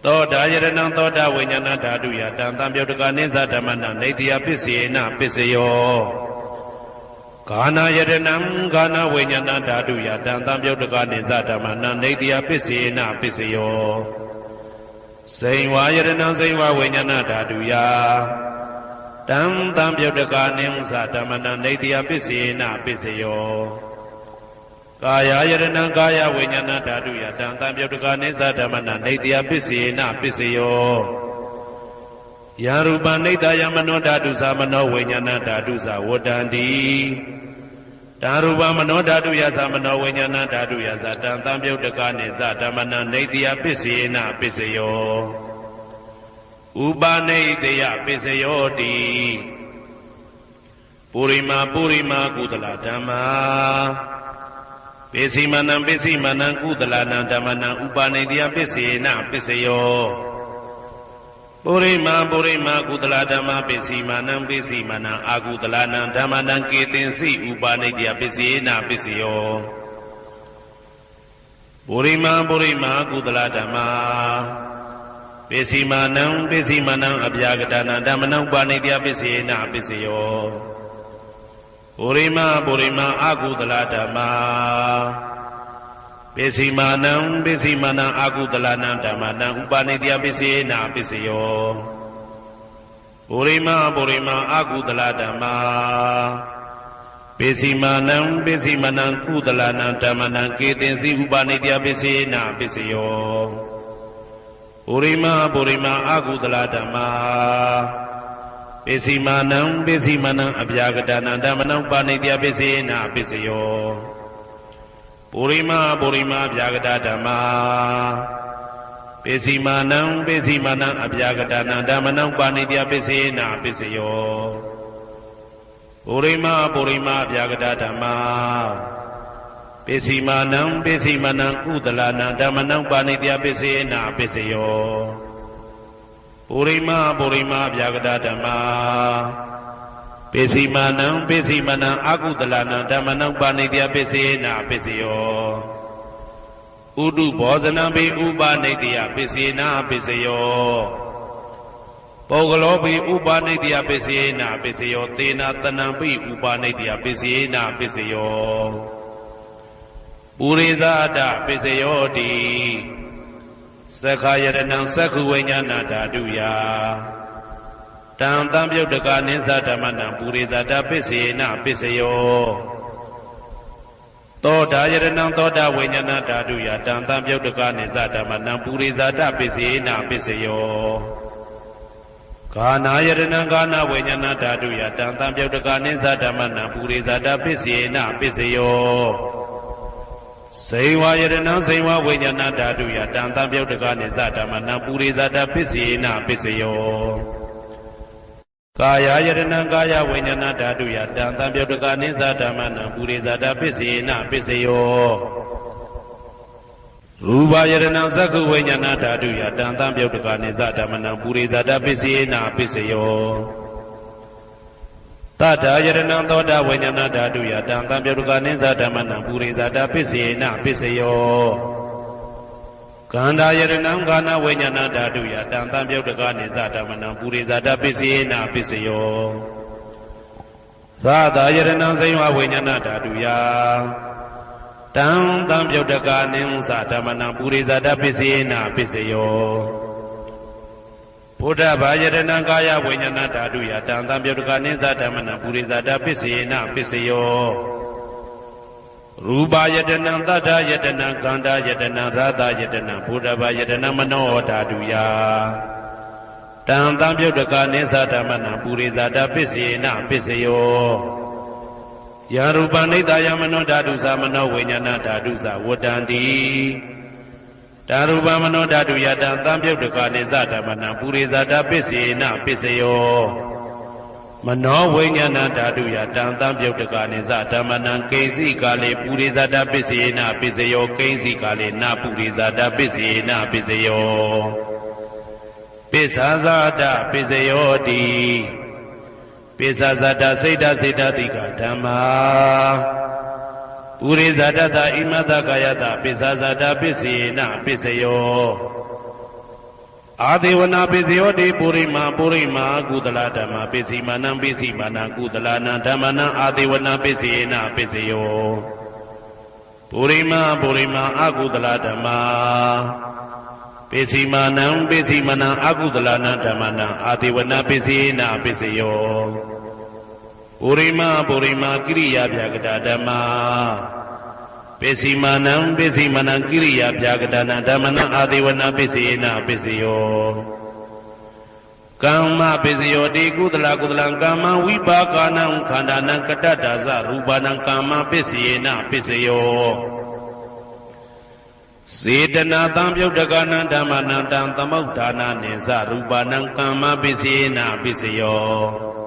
သောတာယရဏံသောတာဝိညာဏဓာတုယတံသံပြုတ်တကနိသဓမ္မနံနေတယပိစေနပိစယောဂာနာယရဏံဂာနာဝိညာဏဓာတုယတံသံပြုတ်တကနိသဓမ္မနံနေတယပိစေနပိစယောစိန်ဝါယရဏံစိန်ဝါဝိညာဏဓာတုယတံသံပြုတ်တကနိသဓမ္မနံနေတယပိစေနပိစယောကာယယရဏံကာယဝိညာဏဓာတုယတံသံပြုတ်တကနိသဓမ္မနံနေတယပိစေနပိစယောယရူပနိတယမနောဓာတုသမနောဝိညာဏဓာတုသဝတ္တန္တိဓာရူပမနောဓာတုယသမနောဝိညာဏဓာတုယသတံသံပြုတ်တကနိသဓမ္မနံနေတယပိစေနပိစယောဥပနိတယပိစယောတိပုရိမာကုသလဓမ္မာပိစိမာနံကုသလနံဓမ္မနံဥပနိတယပိစေနပိစယောပုရိမာကုသလဓမ္မာပိစိမာနံအာကုသလနံဓမ္မနံကေတင်စီဥပနိတယပိစေနပိစယောပုရိမာကုသလဓမ္မာပိစိမာနံအဗျာဂဒနံဓမ္မနံဥပနိတယပိစေနပိစယောပုရိမာအာကုသလဓမ္မာပိစိမာနံအာကုသလနံဓမ္မနံဥပနိတယပိစေနပိစယောပုရိမာအာကုသလဓမ္မာပိစိမာနံကုသလနံဓမ္မနံကေတင်စီဥပနိတယပိစေနပိစယောပုရိမာအာကုသလဓမ္မာ ပိစီမာနံပိစီမာနံအပြာကတနာဓမ္မနံပါဏိတယပိစေနာပိစယောပုရိမာပုရိမာအပြာကတဓမ္မာပိစီမာနံပိစီမာနံအပြာကတနာဓမ္မနံပါဏိတယပိစေနာပိစယောပုရိမာပုရိမာအပြာကတဓမ္မာပိစီမာနံပိစီမာနံကုသလနာဓမ္မနံပါဏိတယပိစေနာပိစယောပုရိမာပုရိမာအပြာကတဓမ္မာပိစီမာနံပိစီမာနံအကုသလနာဓမ္မနံပါဏိတယပိစေနာပိစယောဥဒုဘောဇနံပိဥပနိတယပိစေနာပိစယောပုဂ္ဂလောပိဥပနိတယပိစေနာပိစယောသေနာတနံပိဥပနိတယပိစေနာပိစယောပုရိသဒပိစယောတိသက္ခာယတနံသက္ခုဝိညာဏဓာတုယတံတံပြုတ်တကနိသဓမ္မနံပုရိသဒပိစေနာပိစယောသောတာယတနံသောတာဝိညာဏဓာတုယတံတံပြုတ်တကနိသဓမ္မနံပုရိသဒပိစေနာပိစယောကာနာယတနံကာနဝိညာဏဓာတုယတံတံပြုတ်တကနိသဓမ္မနံပုရိသဒပိစေနာပိစယောစေဝယတနံစေဝဝိညာဏဓာတုယတံတံပြုတ်တကနိသဓမ္မနံပုရိသဒပိစေနာပိစယောကာယယတနံကာယဝိညာဏဓာတုယတံတံပြုတ်တကနိသဓမ္မနံပုရိသဒပိစေနာပိစယောရူပယတနံသက္ခုဝိညာဏဓာတုယတံတံပြုတ်တကနိသဓမ္မနံပုရိသဒပိစေနာပိစယောသတ္ထာယတနံသောတာဝိညာဏဓာတုယတံတံပြုတ်တကနိသဓမ္မနံပုရိသဒပိစေနာပိစယောကန္တာယတနံကာနဝိညာဏဓာတုယတံတံပြုတ်တကနိသဓမ္မနံပုရိသဒပိစေနာပိစယောသာသာယတနံစေဝဝိညာဏဓာတုယတံတံပြုတ်တကနိသဓမ္မနံပုရိသဒပိစေနာပိစယောဘုဒ္ဓဘာယတနံကာယဝိညာဏဓာတုယတံတံပြုတ်တကနိသဓမ္မနံပုရိသဒပိစေနာပိစယောရူပယတနံသတ္တယတနံကန္တာယတနံရာသယတနံဘုဒ္ဓဘာယတနံမနောဓာတုယတံတံပြုတ်တကနိသဓမ္မနံပုရိသဒပိစေနာပိစယောယရူပနိတယမနောဓာတုသမနောဝိညာဏဓာတုသဝတ္တန္တိဓာရူပမနောဓာတုယတံတံပြုတ်တကနိသဓမ္မနံပုရိသဒပိစေနာပိစယောမနောဝိညာဏဓာတုယတံတံပြုတ်တကနိသဓမ္မနံကိဉ္စီကာလေပုရိသဒပိစေနာပိစယောကိဉ္စီကာလေနပုရိသဒပိစေနာပိစယောပိစ္ဆာဇာတပိစယောတိပိစ္ဆာဇာတစိတ်တစိတ်တတိကဓမ္မာပုရိသဒတဣမတကာယတပိစ္ဆာဇာတပိစေနာပိစယောအာဒေဝနာပိစယောတိပုရိမာပုရိမာကုသလဓမ္မာပိစီမာနံပိစီမာနံကုသလနာဓမ္မနံအာဒေဝနာပိစေနာပိစယောပုရိမာပုရိမာအကုသလဓမ္မာပိစီမာနံပိစီမာနံအကုသလနာဓမ္မနံအာဒေဝနာပိစေနာပိစယောပုရိမာပုရိမာကိရိယာဗျာကတာဓမ္မာပိစီမာနံပိစီမာနံကိရိယာဗျာကတာနာဓမ္မနံအာဒေဝနာပိစေနာပိစယောကမ္မပိစယောတိကုသလကုသလံကမ္မဝိပါကနံခန္ဓာနံကတ္တဒါဇရူပနံကမ္မပိစေနာပိစယောစေတနာတံပြုတ်တကနံဓမ္မနံတံသမုဋ္ဌာနာနိသရူပနံကမ္မပိစေနာပိစယော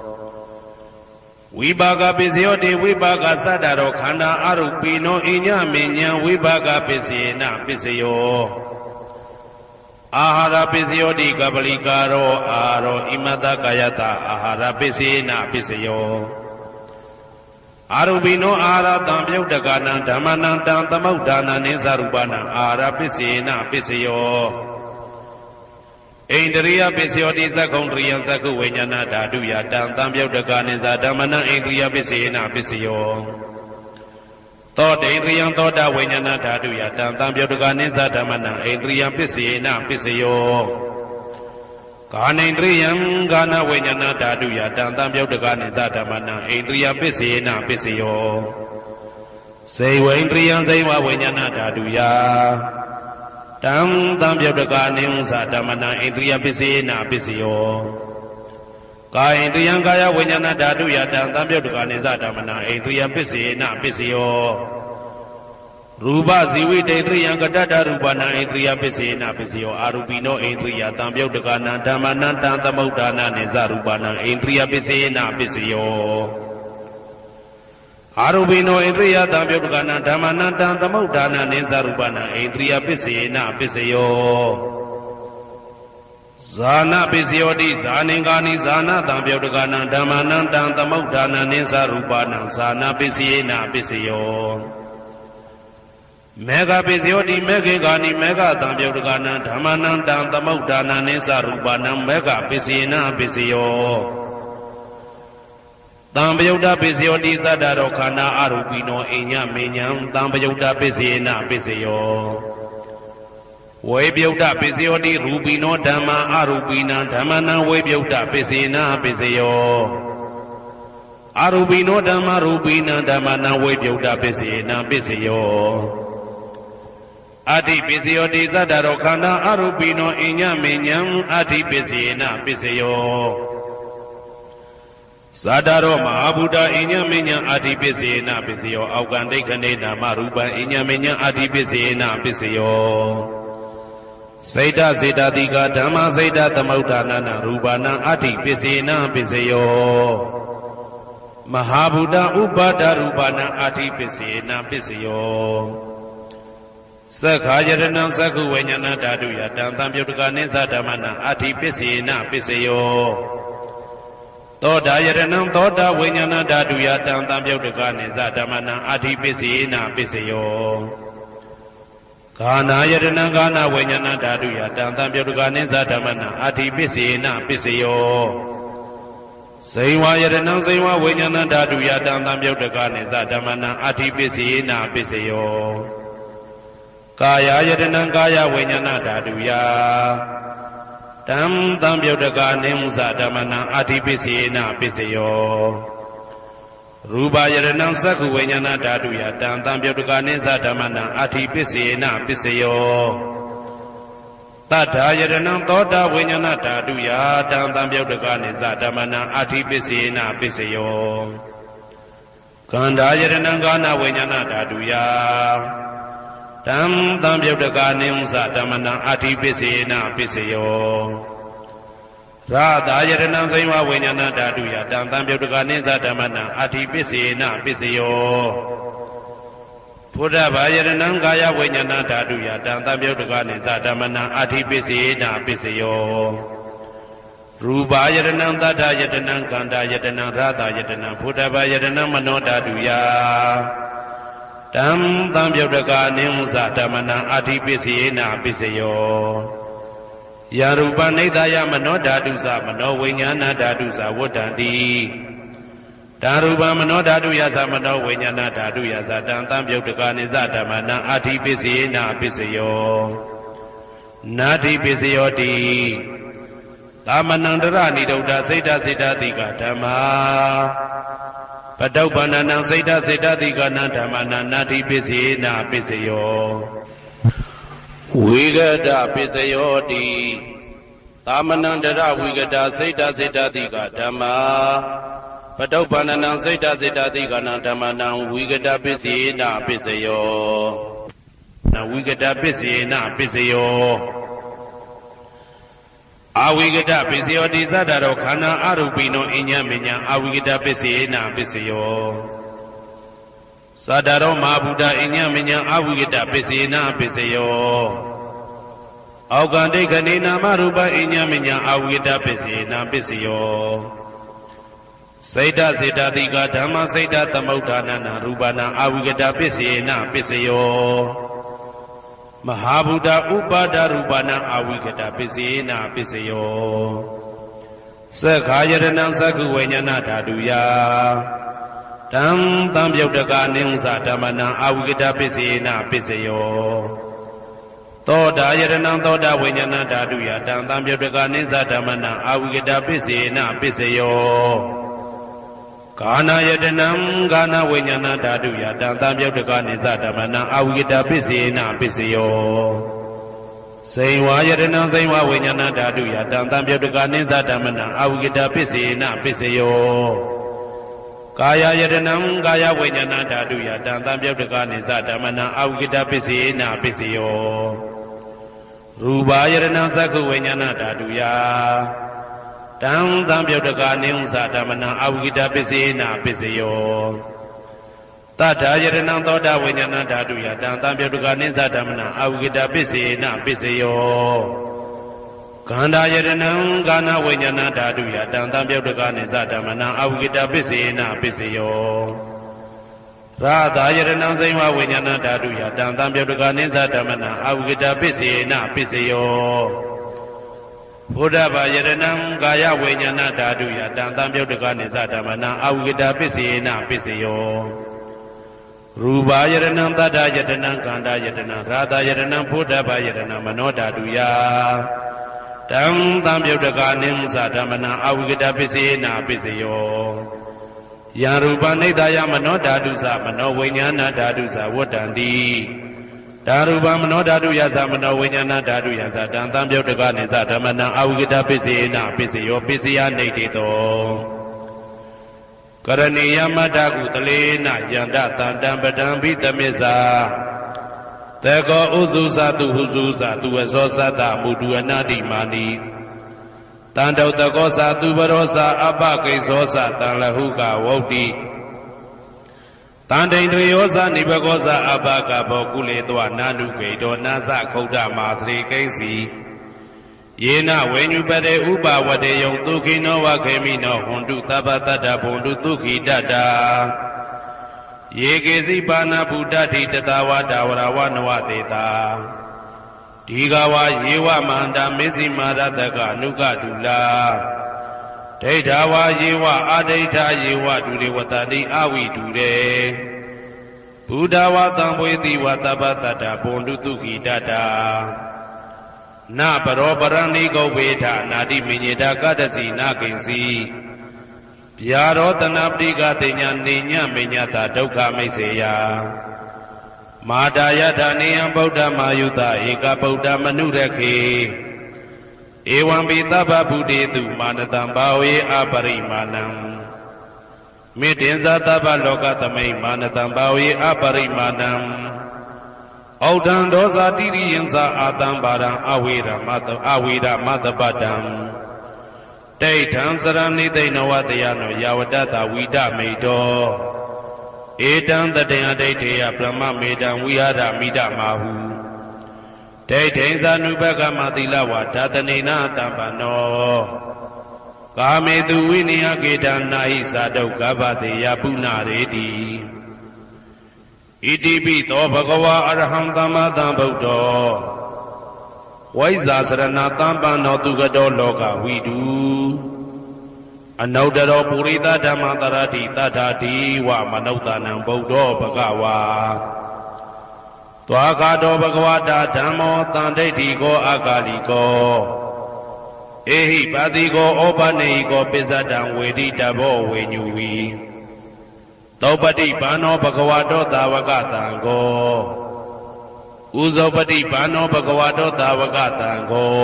ဝိပါကပိစယောတိဝိပါကသတ္တရောခန္ဓာအရုပိနောအညမေညာဝိပါကပိစေနာပိစယောအာဟာရပိစယောတိကပလိကာရောအာရောဣမတကာယတအာဟာရပိစေနာပိစယောအာရုပိနောအာဟာရတံပြုတ်တကနံဓမ္မနံတံသမုဋ္ဌာနာနိသရူပနံအာဟာရပိစေနာပိစယောဣန္ဒရိယပိစယောတိသက္ကုံတရိယသက္ကုဝိညာဏဓာတုယတံတံပြုတ်တကနိသဓမ္မနံဣန္ဒရိယပိစေနာပိစယောသောတေန္ဒရိယသောတာဝိညာဏဓာတုယတံတံပြုတ်တကနိသဓမ္မနံဣန္ဒရိယပိစေနာပိစယောကာနိန္ဒရိယကာနဝိညာဏဓာတုယတံတံပြုတ်တကနိသဓမ္မနံဣန္ဒရိယပိစေနာပိစယောစေဝိန္ဒရိယစေဝဝိညာဏဓာတုယတံတံပြုတ်တကနိသဓမ္မနံဣန္ဒရိယပိစေနာပိစယော ကာယတယံကာယဝိညာဏဓာတုယတံသံပြုတ်တကနိစ္စဓမ္မနာဣန္ဒြယပစ္စေနပစ္စယောရူပဇီဝိတေတယံကတတရူပနာဣန္ဒြယပစ္စေနပစ္စယောအာရူပိနောဣန္ဒြယသံပြုတ်တကနာဓမ္မနံတံသမုဒ္ဒါနာနိစ္စရူပနာဣန္ဒြယပစ္စေနပစ္စယောအာရူပိနောဣန္ဒြယသံပြုတ်တကနာဓမ္မနံတံသမုဒ္ဒါနာနိစ္စရူပနာဣန္ဒြယပစ္စေနပစ္စယောဇာနာပစ္စယောတိဇာနင်္ဂာနိဇာနာတံပြုတ်တကနာဓမ္မနံတံသမုဒ္ဒါနာနိစ္စရူပနာဇာနာပစ္စယေနပစ္စယောမေဃပစ္စယောတိမေခေကာနိမေဃတံပြုတ်တကနာဓမ္မနံတံသမုဒ္ဒါနာနိစ္စရူပနာမေဃပစ္စယေနပစ္စယောတံပယုတ်တပစ္စယောတိသတ္တရောခန္ဓာအရူပိနောအိညမေညံတံပယုတ်တပစ္စယေနပစ္စယောဝေပြုတ်တပစ္စယောတိရူပိနောဓမ္မာအရူပိနံဓမ္မနံဝေပြုတ်တပစ္စေနပစ္စယောအရူပိနောဓမ္မာရူပိနံဓမ္မနံဝေပြုတ်တပစ္စေနပစ္စယောအတ္တိပစ္စယောတိသတ္တရောခန္ဓာအရူပိနောအိညမေညံအတ္တိပစ္စေနပစ္စယောဇာတရောမဟာဗုဒ္ဓအိညမေညံအတ္တိပစ္စေနပစ္စယောအောက်ကံဒိဋ္ဌနေနာမရူပံအိညမေညံအတ္တိပစ္စေနပစ္စယောစေတစေတတိကဓမ္မစေတသမုဋ္ဌာနာရူပနာအတ္တိပစ္စေနပစ္စယောမဟာဗုဒ္ဓဥပါဒရူပနာအတ္တိပစ္စေနပစ္စယောသက္ခာယတနံသက္ခုဝိညာဏဓာတုယတံသံပြုတ်တကနိစ္စဓမ္မနာအတ္တိပစ္စေနပစ္စယောသောတာယတနံသောတာဝိညာဏဓာတုယတံသံပြုတ်တကနိစ္စဓမ္မနာအတ္တိပစ္စေနပစ္စယောဂာနာယတနံဂာနာဝိညာဏဓာတုယတံသံပြုတ်တကနိစ္စဓမ္မနာအတ္တိပစ္စေနပစ္စယောဇိဝယတနံဇိဝဝိညာဏဓာတုယတံသံပြုတ်တကနိစ္စဓမ္မနာအတ္တိပစ္စေနပစ္စယောကာယယတနံကာယဝိညာဏဓာတုယတံသံပြုတ်တကနိစ္စဓမ္မနာအတ္တိပစ္စေနပစ္စယောရူပယတနံသက္ခုဝိညာဏဓာတုယတံသံပြုတ်တကနိစ္စဓမ္မနာအတ္တိပစ္စေနပစ္စယောတတ္ထာယတနံသောတာဝိညာဏဓာတုယတံသံပြုတ်တကနိစ္စဓမ္မနာအတ္တိပစ္စေနပစ္စယောခန္ဓာယတနံကာဏဝိညာဏဓာတုယတံသံပြုတ်တကနိစ္စဓမ္မနာအတ္တိပစ္စေနပစ္စယောရာသာယတနံဇိဝဝိညာဏဓာတုယတံသံပြုတ်တကနိစ္စဓမ္မနာအတ္တိပစ္စေနပစ္စယောဘုဒ္ဓဘာယတနံကာယဝိညာဏဓာတုယတံသံပြုတ်တကနိစ္စဓမ္မနာအတ္တိပစ္စေနပစ္စယောရူပယတနံသတ္တယတနံကန္တာယတနံရာသာယတနံဘုဒ္ဓဘာယတနံမနောဓာတုယတံသံပြုတ်တကနိစ္စဓမ္မနာအတ္တိပစ္စေနပစ္စယောယရူပနိဒာယမနောဓာတုသမနောဝိညာဏဓာတုသဝတ္တံတိဓာရူပမနောဓာတုယသမနောဝိညာဏဓာတုယသတံသံပြုတ်တကနိစ္စဓမ္မနာအတ္တိပစ္စေနပစ္စယောနာတိပစ္စယောတိသမနန္တရဏိဒုဒ္ဓစေတစေတတိကဓမ္မာပတုပ္ပန္နံစေတစေတတိကနံဓမ္မနာနာတိပစ္စေနပစ္စယောဝိဂဒပစ္စယောတိသမနန္တရဝိဂဒစေတစေတတိကဓမ္မာပတုပ္ပန္နံစေတစေတတိကနံဓမ္မနံဝိဂဒပစ္စေနပစ္စယောနဝိဂဒပစ္စေနပစ္စယောအဝိဂဒပစ္စယောတိသတ္တရောခန္ဓာအရူပိနောအိညမေညအဝိဂဒပစ္စေနပစ္စယောသတ္တရောမဟာဗုဒ္ဓအိညမေညအဝိဂဒပစ္စေနပစ္စယောအောက်ကံဒိဋ္ဌနေနာမရူပအိညမေညအဝိဂဒပစ္စေနပစ္စယောစေတစေတတိကဓမ္မစေတသမုဋ္ဌာနာရူပနာအဝိဂဒပစ္စေနပစ္စယောမဟာဗုဒ္ဓဥပါဒရူပနာအဝိကတပစ္စေနပစ္စယောသက္ခာယတနံသက္ခုဝိညာဏဓာတုယတံသံပြုတ်တကနိစ္စဓမ္မနာအဝိကတပစ္စေနပစ္စယောသောတာယတနံသောတာဝိညာဏဓာတုယတံသံပြုတ်တကနိစ္စဓမ္မနာအဝိကတပစ္စေနပစ္စယောကာနာယတနံကာနာဝိညာဏဓာတုယတံသံပြုတ်တကနိစ္စဓမ္မနာအဝိကတပစ္စေနပစ္စယော စိန်ဝါယတနံစိန်ဝါဝိညာဏဓာတုယတံတံပြုတ်တကနိသဓမ္မနံအဝိကတပစ္စေနပစ္စယောကာယယတနံကာယဝိညာဏဓာတုယတံတံပြုတ်တကနိသဓမ္မနံအဝိကတပစ္စေနပစ္စယောရူပယတနံသက္ခုဝိညာဏဓာတုယတံတံပြုတ်တကနိဥ္စဓမ္မနံအဝိကတပစ္စေနပစ္စယောတတ္ထာယတနံသောတာဝိညာဏဓာတုယတံတံပြုတ်တကနိသဓမ္မနံအဝိကတပစ္စေနပစ္စယောခန္ဓာယတနံကာဏဝိညာဏဓာတုယတံတံပြုတ်တကနိသဓမ္မနံအဝိကတပစ္စေနပစ္စယောရာသယတနံစိမ္မာဝိညာဏဓာတုယတံတံပြုတ်တကနိသဓမ္မနံအဝိကတပစ္စေနပစ္စယောဘုဒ္ဓဘာယတနံကာယဝိညာဏဓာတုယတံတံပြုတ်တကနိသဓမ္မနံအဝိကတပစ္စေနပစ္စယောရူပယတနံတတ္တယတနံခန္ဓာယတနံရာသယတနံဘုဒ္ဓဘာယတနံမနောဓာတုယတံတံပြုတ်တကနိမ္စဓမ္မနံအဝိကတပစ္စေနပစ္စယောယံရူပနိဒာယမနောဓာတုသမနောဝိညာဏဓာတုသဝတ္တန္တိဓာရူပမနောဓာတုယသမနောဝိညာဏဓာတုယသတံတံပြုတ်တကနိသဓမ္မနံအဝိကတပစ္စေနပစ္စယောပစ္စယနေတိတောကရဏီယမတ္တကုတလေနယန္တတံတံပဒံဘိတမစ္စာတေကောဥစုသတုဟုစုသတုဝဇောသတ္တမုတုအနာတိမာနိတံတောတကောသတုပရောသအပကိစ္စောသတံလဟုကဝုတ်တိတံဒိဋ္ဌိယောသနိဘကောသအပကဘောကုလေတောနာနုဂိတောနာသခုဒ္ဓမာသရိကိဉ္စီယေနဝေညုပတေဥပဝတေယံဒုခိနောဝခေမိနောဟွန်တုသဗ္ဗတတ္တဘုံတုဒုခိတတ္တာယေကေစီပါဏဗုဒ္ဓတိတတဝတာဝရဝနဝတေတာဒီဃဝယေဝမန္တမေဇိမာရတကအနုကတုလာဒိဋ္ဌဝယေဝအာဒိဋ္ဌယေဝဒုရေဝတတိအဝိတုရေဘုဒ္ဓဝတံဘွေတိဝသဗ္ဗတတ္တဘုံတုဒုခိတတ္တာနပရောပရဏိကောဝေထနာတိမိညေတာကတ္တစီနာကိဉ္စီဗျာရောတနာပရိကတိညာနေညမိညတာဒုက္ခမိတ်စေယမာတာယထာနေယံဗုဒ္ဓမာယုတဧကဗုဒ္ဓမနုရခေဧဝံပိသဗ္ဗဗုတေတုမာနတံဘာဝေအပရိမာဏံမေတ္တင်္ဇာသဗ္ဗလောကသမိမာနတံဘာဝေအပရိမာဏံဩဒံဒောဇာတိရိယံသာအာတံပါရံအဝေရမတပတံဒိဋ္ဌံစရဏိသိဏဝတယနောယာဝတ္တဝိဒမိတောဧတံတတေယဒိဋ္ဌေယဗြဟ္မမေတံဝိဟာရမိဒမာဟုဒိဋ္ဌိသနုပကမသီလဝါဓာတနေနတံပနောကာမေတုဝိနိယကေတနာဟိသာဒုက္ခဗတေယပုဏ္ဏရေတိဣတိပိသောဘဂဝါအရဟံသမ္မာသမ္ဗုဒ္ဓောဝိဇ္ဇာစရဏတံပန္နောသူကတောလောကဝိတုအနုတ္တရောပုရိသဓမ္မတရတိတထာတိဝမနုဿာနံဗုဒ္ဓောဘဂဝါသွားခါတောဘဂဝတာဓမ္မောတန်ဒိဋ္ဌိကောအာကာလိကောဧဟိပါတိကောဩပနေဟိကောပိစ္ဆတံဝေတိတဘောဝေညူဝီသောပတိဘာနောဘဂဝတောသာဝကတံကောဥဇောပတိဘာနောဘဂဝတောသာဝကတံကော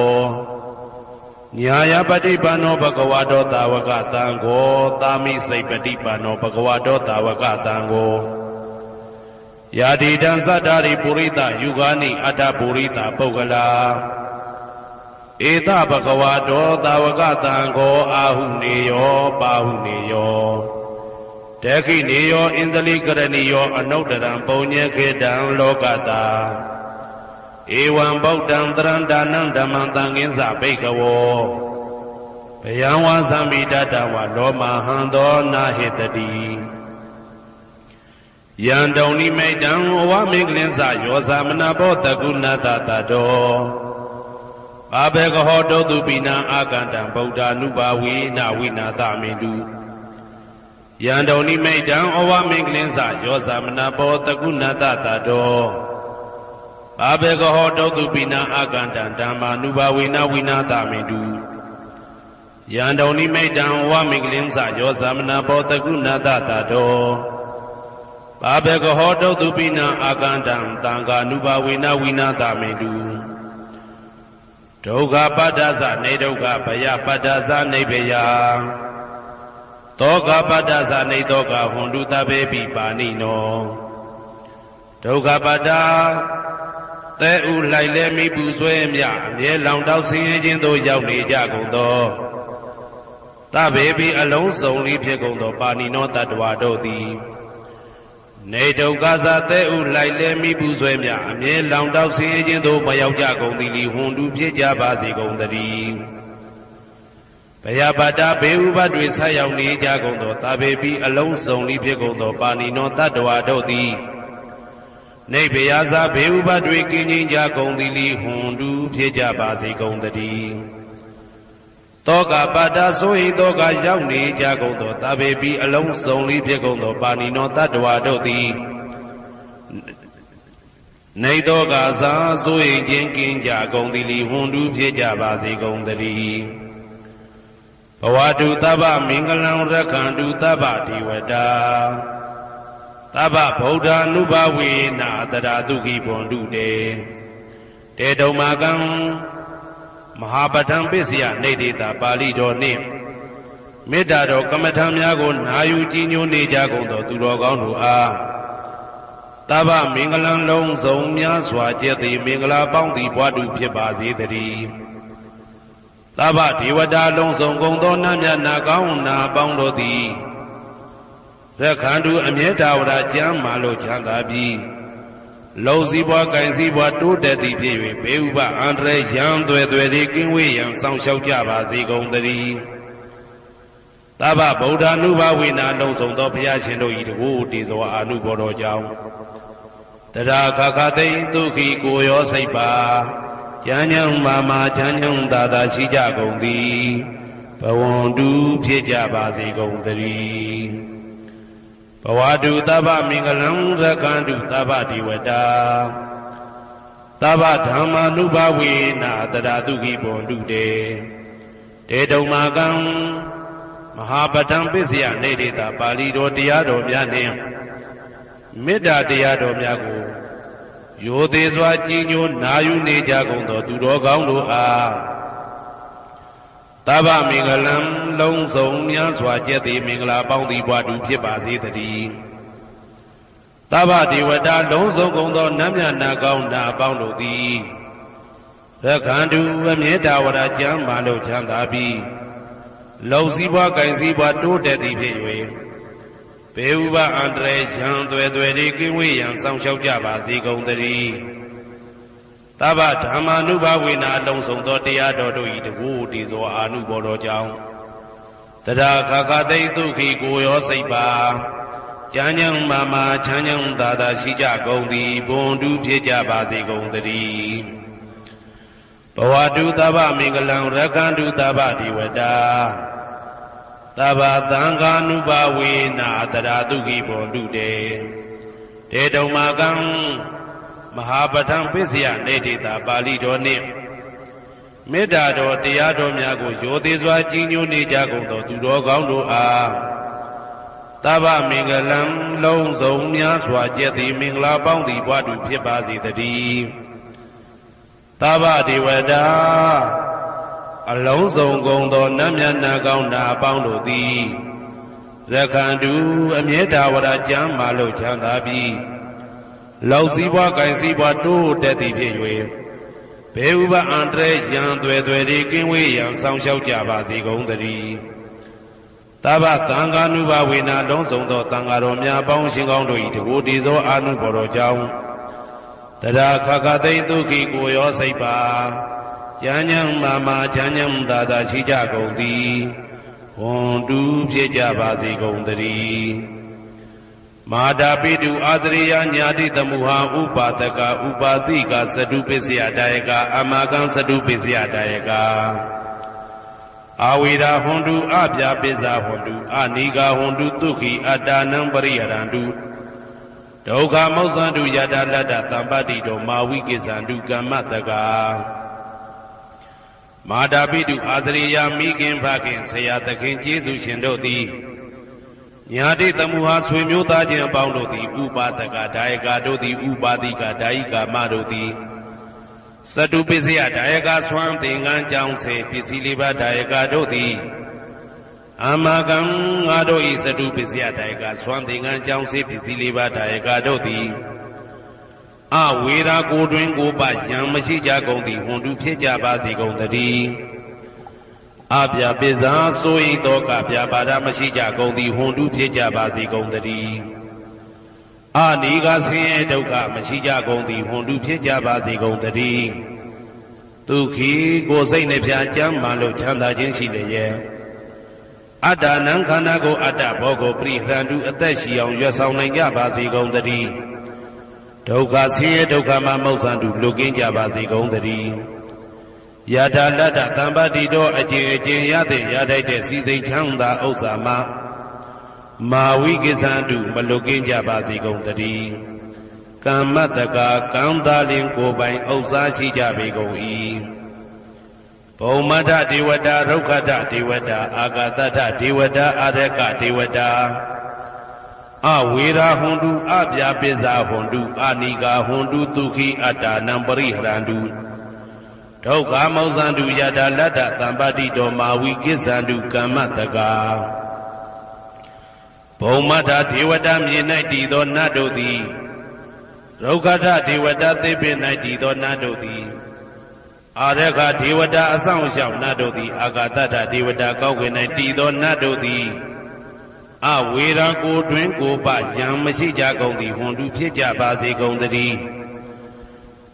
ညာယပတိဘာနောဘဂဝတောသာဝကတံကောသာမိစိတ်ပတိဘာနောဘဂဝတောသာဝကတံကောယာတိတံသတ္တာရိပုရိသယုဂာနိအတ္တပုရိသပုဂ္ဂလာဧတဘဂဝတောသာဝကတံကောအာဟုနေယောပါဟုနေယောတေခိနေယောဣန္ဒလိကရဏီယောအနုတ္တရံပုံညေခေတံလောကတာဧဝံဗုဒ္ဓံတရန္တာနံဓမ္မံသံဃိဉ္စဘိက္ခဝောဘယံဝါသမိတတဝလောမဟံသောနာဟိတတိယံတုံနိမိတံဝမင်္ဂလင်းစယောသမနာဘောတကုဏတတတောဘာဘေကဟောတောတုပိနံအာကန္တံဗုဒ္ဓ ानु ဘာဝေနဝိနာသမိတုယံတုံနိမိတံဩဝမင်္ဂလင်းစယောသမနာဘောတကုဏတတတောဘာဘေကဟောတောတုပိနံအာကန္တံဓမ္မာနုဘာဝေနဝိနာသမိတုယံတုံနိမိတံဩဝမင်္ဂလင်းစယောသမနာဘောတကုဏတတတောဘာဘေကဟောတုပိနံအာကန္တံသံဃာနုဘာဝေနဝိနာသမိတု ဒုက္ခပတ္တသနေဒုက္ခဘယပတ္တသနေဘယသောကပတ္တသနေသောကဟွန်တုတဘေပိပါဏိနောဒုက္ခပတ္တသဲဥလိုက်လဲမိပူဆွဲမြအမြဲလောင်တောက်ဆင်းရဲခြင်းသို့ရောက်နေကြကုန်သောတဘေပိအလုံးစုံလေးဖြစ်ကုန်သောပါဏိနောတတ္တဝါတို့သည်နေဒုက္ခသသဲဥလိုက်လဲမိပူဆွဲမြအမြဲလောင်တောက်ဆင်းရဲခြင်းသို့မရောက်ကြကုန်သည်လီဟွန်တုဖြစ်ကြပါစေကုန်သတည်းဘယပတ္တဘေဥပတွေဆက်ရောက်နေကြကုန်သောတဘေပိအလုံးစုံလေးဖြစ်ကုန်သောပါဏိနောတတ္တဝါတို့သည်နေဘယဇဘေဥပတွေကင်းခြင်းကြကုန်သည်လီဟွန်တုဖြစ်ကြပါစေကုန်သတည်းတောကပတ္တဆိုဟိတောကရောက်နေကြကုန်သောတဘေပိအလုံးစုံလေးဖြစ်ကုန်သောပါဏိနောတတ္တဝါတို့သည်နေတောကသာဆိုဟိခြင်းကင်းကြကုန်သည်လီဟွန်တုဖြစ်ကြပါစေကုန်သတည်းဘဝတုသဗ္ဗမင်္ဂလံရက္ခန္တုသဗ္ဗဒေဝတာသဗ္ဗဗုဒ္ဓ ानु ဘဝေနတရာတုခိဘွန်တုတေတုံမာကံမဟာပဋ္ဌံပစ္စယနေတေတာပါဠိတော်နှင့်မေတ္တာတော်ကမ္မထံများကိုနာယူကြည်ညိုနေကြကုန်သောသူတော်ကောင်းတို့အားသဗ္ဗမင်္ဂလံလုံးစုံများစွာကျက်သည်မင်္ဂလာပေါင်းသည်ဘွားတုဖြစ်ပါစေတည်းသဗ္ဗဒေဝတာလုံးစုံကုန်သောနတ်မြတ်နာကောင်းနာပေါင်းတို့သည်ရက္ခန္တုအမြဲတဝရကျမ်းမာလို့ချမ်းသာပြီးလုံစည်းပွားကင်စည်းပွားတိုးတက်သည်ဖြစ်၍ဘေဥပအန္တရာယ်ရန်သွဲသွဲလေးကင်းဝေးရန်ဆောင်ရှောက်ကြပါစေကုန်သတည်းသဗ္ဗဗုဒ္ဓ ानु ဘဝေနလုံးစုံသောဘုရားရှင်တို့၏တကူတည်သောအာနုဘောတော်ကြောင့်တရာခခသိဒုက္ခိကိုရောစိတ်ပါဉာဏ်ဉာဏ်မာမာချမ်းချမ်းသာသာရှိကြကုန်သည်ဘဝန္တုဖြစ်ကြပါစေကုန်သတည်းဘဝတုသဗ္ဗမင်္ဂလံရက္ခန္တုသဗ္ဗဒေဝတာသဗ္ဗဓမ္မာနုဘဝေနတရာတုခိဘွန်တုတေတုံမာကံမဟာပဋ္ဌံပစ္စယနေတေတာပါဠိတော်တရားတော်များနှင့်မေတ္တာတရားတော်များကိုရိုသေစွာကြည်ညိုနာယူနေကြကုန်သောသူတော်ကောင်းတို့အားသဗ္ဗမင်္ဂလံလုံးစုံများစွာကျက်သည်မင်္ဂလာပေါင်းသည်ဘွားတုဖြစ်ပါစေတည်းသဗ္ဗဒေဝတာလုံးစုံကုန်သောနတ်မြတ်နာကောင်းနာပေါင်းတို့သည်ရက္ခန္တုအမြဲတဝရကျမ်းမာလို့ချမ်းသာပြီးလုံစည်းပွားကင်စည်းပွားတိုးတက်သည်ဖြစ်၍ဘေဥပအန္တရာယ်ရန်သွဲသွဲလေးကင်းဝေးရန်ဆောင်ရှောက်ကြပါစေကုန်သတည်းသဗ္ဗဓမ္မာနုဘဝေနလုံးစုံသောတရားတော်တို့၏တကူတည်သောအာနုဘောတော်ကြောင့်တရာခခသိဒုက္ခိကိုရောစိတ်ပါဉာဏ်ဉာဏ်မာမာချမ်းချမ်းသာသာရှိကြကုန်သည်ဘွန်တုဖြစ်ကြပါစေကုန်သတည်းဘဝတုသဗ္ဗမင်္ဂလံရက္ခန္တုသဗ္ဗဒေဝတာသဗ္ဗသံဃာနုဘဝေနတရာတုခိဘွန်တုတေတုံမာကံမဟာပဋ္ဌံပစ္စယနေတေတာပါဠိတော်နှင့်မေတ္တာတော်တရားတော်များကိုရိုသေစွာကြည်ညိုနေကြကုန်သောသူတော်ကောင်းတို့အားသဗ္ဗမင်္ဂလံလုံးစုံများစွာကျက်သည်မင်္ဂလာပေါင်းသည်ဘွားတုဖြစ်ပါစေတည်းသဗ္ဗဒေဝတာအလုံးစုံကုန်သောနတ်မြတ်နာကောင်းနာပေါင်းတို့သည်ရက္ခန္တုအမြဲတဝရကျမ်းမာလို့ချမ်းသာပြီးလောက်စည်းပွားကင်စည်းပွားတိုးတက်သည်ဖြစ်၍ဘေဥပအန္တရာယ်ရန်သွဲသွဲလေးကင်းဝေးရန်ဆောင်ရှောက်ကြပါစေကုန်သတည်းသဗ္ဗသံဃာနုဘဝေနလုံးစုံသောသံဃာတော်များပေါင်းရှင်ကောင်းတို့၏တကူတည်သောအာနုဘော်တော်ကြောင့်တရာခခသိဒုက္ခိကိုရောစိတ်ပါဉာဏ်ဉာဏ်မာမာချမ်းချမ်းသာသာရှိကြကုန်သည်ဘွန်တုဖြစ်ကြပါစေကုန်သတည်းမာတာပိတုအာသရိယညာတိတမုဟာဥပါဒကဥပါတိကသတုပစ္စယတာယကအမကံသတုပစ္စယတာယကအာဝေရာဟွန်တုအပြာပိစ္ဆာဟွန်တုအနိဂါဟွန်တုဒုက္ခိအတ္တနံပရိယရန္တုဒုက္ခမောဇ္ဇန္တုယတာလတ္တသံပတ္တိတောမာဝိကိစ္ဆန္တုကမ္မတကာမာတာပိတုအာသရိယမိခင်ဖခင်ဆရာသခင်ကျေးဇူးရှင်တို့သည်ညာတိတမုဟာဆွေမျိုးသားချင်းအပေါင်းတို့သည်ဥပါဒကဒါယကတို့သည်ဥပါတိကဒါယိကာမတို့သည် စတုပစ္စယဒါယကဆွမ်းသင်္ကန်းကြောင့်စေပစ္စည်းလေးပါးဒါယကတို့သည်အာမကံငါတို့ဤစတုပစ္စယဒါယကဆွမ်းသင်္ကန်းကြောင့်စေပစ္စည်းလေးပါးဒါယကတို့သည်အဝေရာကိုတွင်ကိုပယံမရှိကြကုန်သည်ဟွန်တုဖြစ်ကြပါစေကုန်သတည်းအပြပိဇာဆိုဤတောကပြပါဒမရှိကြကုန်သည်ဟွန်တုဖြစ်ကြပါစေကုန်သတည်းအာနိကဆင်းရဲဒုက္ခမရှိကြကုန်သည်ဟွန်တုဖြစ်ကြပါစေကုန်သတည်းဒုက္ခိကိုစိတ်နှပြကြမ်းမှလို့ချမ်းသာခြင်းရှိလေရဲ့အတ္တနံခန္ဓာကိုအတ္တဘောကိုပရိဟရန္တုအသက်ရှိအောင်ရွတ်ဆောင်နိုင်ကြပါစေကုန်သတည်းဒုက္ခဆင်းရဲဒုက္ခမှမௌဆန္တုလွတ်ကင်းကြပါစေကုန်သတည်းယထာလတ္တသံပတိတောအကျဉ်အကျဉ်ရတဲ့ရထိုက်တဲ့စီစိတ်ချမ်းသာဥစ္စာမှာမာဝိကိသန္တုမလွတ်ကင်းကြပါစေကုန်သတည်းကမ္မတကာကံသာလင်ကိုယ်ပိုင်ဥစ္စာရှိကြပေကုန်၏ဘုံမထဒေဝတာရုက္ခတဒေဝတာအာဂတထဒေဝတာအာရကဒေဝတာအဝေရာဟွန်တုအပြပိဇာဟွန်တုအာနိကာဟွန်တုဒုက္ခိအတ္တနံပရိဟရန္တုဒုက္ခမောဇန္တုယတာလတ္တသံပတိတောမာဝိကိသန္တုကမ္မတကာဘုံမထဒေဝတာမြေ၌တည်သောနတ်တို့သည်ရုက္ခတဒေဝတာသေပင်၌တည်သောနတ်တို့သည်အာရကဒေဝတာအဆောင်ရှောက်နတ်တို့သည်အာဂတတဒေဝတာကောက်ွယ်၌တည်သောနတ်တို့သည်အဝေရာကိုတွင်ကိုပယံမရှိကြကုန်သည်ဟွန်တုဖြစ်ကြပါစေကုန်သတည်း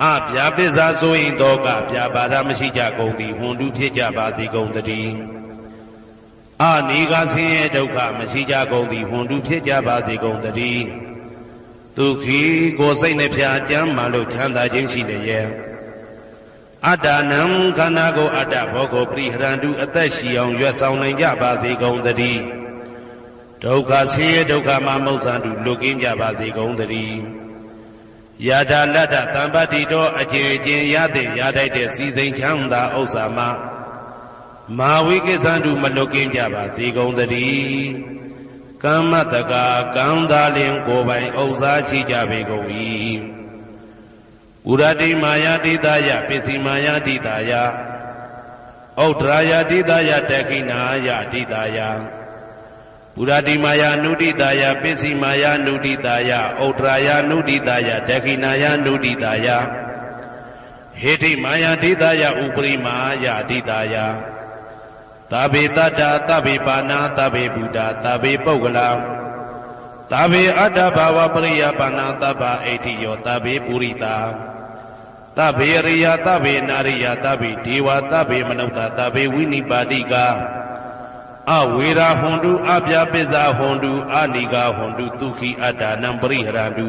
အပြာပိဇာဆိုရင်တောကပြာပါဒမရှိကြကုန်သည်ဟွန်တုဖြစ်ကြပါစေကုန်သတည်းအနိကဆင်းရဲဒုက္ခမရှိကြကုန်သည်ဟွန်တုဖြစ်ကြပါစေကုန်သတည်းဒုက္ခိကိုစိတ်နှပြကြမ်းမှလို့ချမ်းသာခြင်းရှိလေရဲ့အတ္တနံခန္ဓာကိုအတ္တဘောကိုပရိဟရန္တုအသက်ရှိအောင်ရွတ်ဆောင်နိုင်ကြပါစေကုန်သတည်းဒုက္ခဆင်းရဲဒုက္ခမှမௌဆန္တုလွတ်ကင်းကြပါစေကုန်သတည်းယထာလတ္တသံပတိတောအကျဉ်အကျဉ်ရတဲ့ရထိုက်တဲ့စီစိန်ချမ်းသာဥစ္စာမှာမာဝိကိသန္တုမလွတ်ကင်းကြပါစေကုန်သတည်းကမ္မတကာကံသာလင်ကိုယ်ပိုင်ဥစ္စာရှိကြပေကုန်၏ဥရတိမာယာတိတယပစ္စည်းမာယာတိတယဩဒရာယတိတယတခိနာယတိတယဥရတိမာယာနုတိတယပစ္စည်းမာယာနုတိတယဩဒရာယနုတိတယတခိနာယနုတိတယဟေတိမာယာတိတယဥပရိမာယာတိတယသဗ္ဗေတတ္တသဗ္ဗေပါဏာသဗ္ဗေဗုဒ္ဓသဗ္ဗေပုဂ္ဂလာသဗ္ဗေအတ္တဘာဝပရိယပါဏာသဗ္ဗအိဋ္ဌိယောသဗ္ဗေပုရိတာသဗ္ဗေရိယသဗ္ဗေနာရိယသဗ္ဗေဒေဝသဗ္ဗေမနုဿသဗ္ဗေဝိနိပါတိကအဝေရာဟွန်တုအပြပိဇာဟွန်တုအာနိကာဟွန်တုဒုက္ခိအတ္တနံပရိဟရန္တု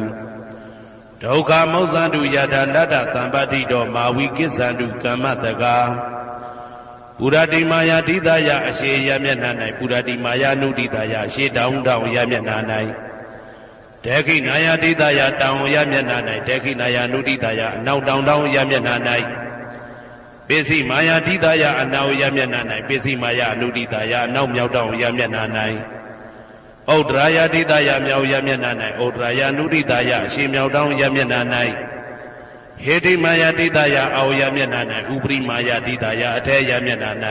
ဒုက္ခမောဇန္တုယထာလတ္တသံပတိတောမာဝိကိသန္တုကမ္မတကာပုရတိမာယာတိတယအရှိယမျက်နှာ၌ပုရတိမာယာနုတိတယရှေးတောင်တောင်ယမျက်နှာ၌တေခိနာယာတိတယတောင်ယမျက်နှာ၌တေခိနာယာနုတိတယအနောက်တောင်တောင်ယမျက်နှာ၌ပစ္စည်းမာယာတိတယအနောက်ယမျက်နှာ၌ပစ္စည်းမာယာနုတိတယအနောက်မြောက်တောင်ယမျက်နှာ၌ဩဒရာယာတိတယမြောက်ယမျက်နှာ၌ဩဒရာယာနုတိတယအရှိမြောက်တောင်ယမျက်နှာ၌ဟေတိမာယာတိတယအောယမျက်နှာ၌ဥပရိမာယာတိတယအထေယမျက်နှာ၌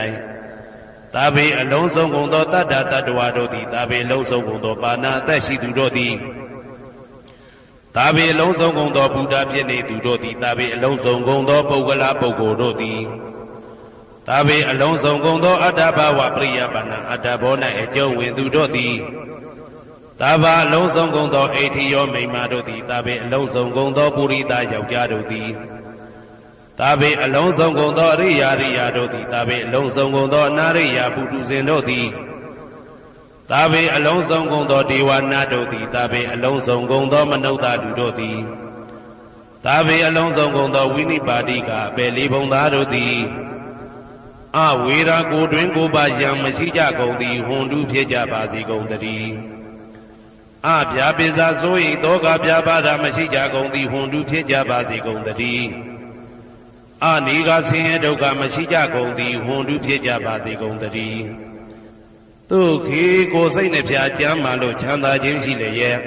သာဘေအလုံးစုံကုန်သောတတ္တတ္တဝါတို့သည်သာဘေလုံးစုံကုန်သောပါဏာအသက်ရှိသူတို့သည်သာဘေအလုံးစုံကုန်သောဘုဒ္ဓဖြစ်နေသူတို့သည်သာဘေအလုံးစုံကုန်သောပုဂ္ဂလာပုဂ္ဂိုလ်တို့သည်သာဘေအလုံးစုံကုန်သောအတ္တဘာဝပရိယပါဏာအတ္တဘော၌အကျုံးဝင်သူတို့သည်သာဘာအလုံးစုံကုန်သောအိဋ္ဌိယောမိမ္မာတို့သည်သာဘေအလုံးစုံကုန်သောပုရိသယောက်ျားတို့သည်သာဘေအလုံးစုံကုန်သောအရိယာရိယာတို့သည်သာဘေအလုံးစုံကုန်သောအနာရိယာပုထုဇဉ်တို့သည်သာဘေအလုံးစုံကုန်သောဒေဝနာတို့သည်သာဘေအလုံးစုံကုန်သောမနုဿလူတို့သည်သာဘေအလုံးစုံကုန်သောဝိနိပါတိကအပေလေးဘုံသားတို့သည်အဝေရာကိုတွင်ကိုပါယံမရှိကြကုန်သည်ဟွန်တုဖြစ်ကြပါစေကုန်သတည်းအပြာပိဇာဆို၏တောကပြပါဒမရှိကြကုန်သည်ဟွန်တုဖြစ်ကြပါစေကုန်သတည်းအနိကဆင်းရဲဒုက္ခမရှိကြကုန်သည်ဟွန်တုဖြစ်ကြပါစေကုန်သတည်းဒုက္ခိကိုစိတ်နှပြကြမ်းမှလို့ချမ်းသာခြင်းရှိလေရဲ့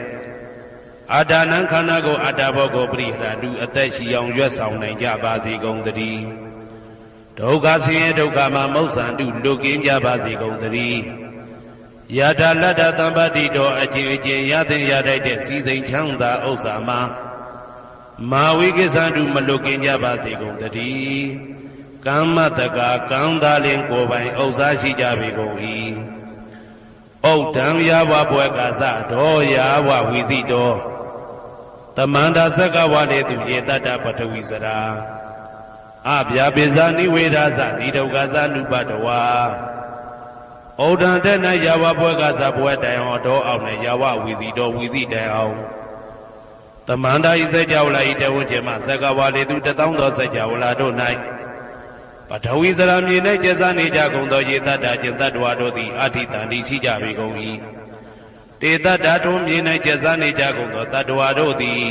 အာတာနံခန္ဓာကိုအာတာဘောကိုပရိဟရတုအသက်ရှိအောင်ရွတ်ဆောင်နိုင်ကြပါစေကုန်သတည်းဒုက္ခဆင်းရဲဒုက္ခမှာမௌဆန္တုလွတ်ကင်းကြပါစေကုန်သတည်းယထာလတ္တသံပတိတော်အကျဉ်အကျဉ်ရသင်ရတတ်တဲ့စီစိန်ချမ်းသာဥစ္စာမှာမာဝိကိသန္တုမလွတ်ကင်းကြပါစေကုန်သတည်းကမ္မတကာကံသာလင်ကိုယ်ပိုင်ဥစ္စာရှိကြပေကုန်၏ဩဒံယာဝဘွယ်ကသတော်ယာဝဝီစီတော်တမန္တာသက္ကဝါလေသူယေတတ္တပထဝီစရာအဗျာပိဇာနိဝေဒသနိဒုက္ခသနုပတဝါဩဒံတဲ့၌ယာဝဘွယ်ကသဘွယ်တိုင်အောင်တော်အောင်နဲ့ယာဝဝီစီတော်ဝီစီတိုင်အောင်တမန္တာဤစကြဝဠာဤတဝကျမသက္ကဝါလေသူ1000သောစကြဝဠာတို့၌ပထဝီစရာမြေ၌ကျက်စားနေကြကုန်သောယေတတ္တကျင်တ္တဝါတို့သည်အဋ္ဌိတန်တိရှိကြပေကုန်၏တေတ္တထုံးမြေ၌ကျက်စားနေကြကုန်သောတတ္တဝါတို့သည်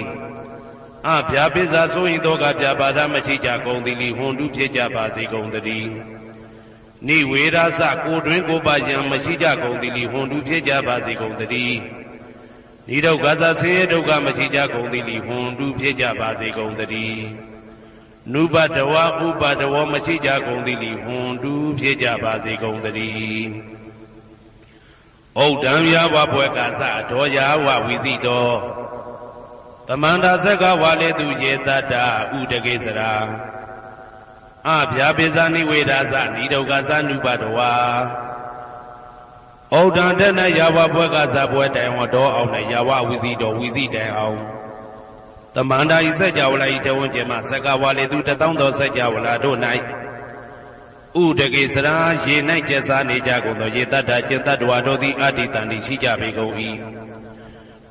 အဗျာပိဇာဆိုရင်သောကပြပါဒမရှိကြကုန်သည်လီဟွန်တုဖြစ်ကြပါစေကုန်သတည်းနိဝေရသကိုတွင်ကိုပါယံမရှိကြကုန်သည်လီဟွန်တုဖြစ်ကြပါစေကုန်သတည်းနိဒုက္ခသဆင်းရဲဒုက္ခမရှိကြကုန်သည်လီဟွန်တုဖြစ်ကြပါစေကုန်သတည်းနုပတဝဥပတဝမရှိကြကုန်သည်လီဟွန်တုဖြစ်ကြပါစေကုန်သတည်းဩဒံယာဝဘွယ်ကသတော်ယာဝဝီစီတော်တမန္တာသက္ကဝါလေသူယေတတ္တဥဒကေစရာအဗျာပိဇာနိဝေဒသနိဒုက္ခသနုပတဝါဩဒံတဲ့၌ယာဝဘွယ်ကသဘွယ်တိုင်ဟောတော်အောင်နဲ့ယာဝဝီစီတော်ဝီစီတိုင်အောင်တမန္တာဤစัจ java လာဤတဝန်းကျင်မှာသက္ကဝါလေသူ1000သောစัจ java လာတို့၌ဥဒကေစရာရေ၌ကျက်စားနေကြကုန်သောယေတတ္တကျင်တတ္တဝါတို့သည်အဋ္ဌိတန်တိရှိကြပေကုန်၏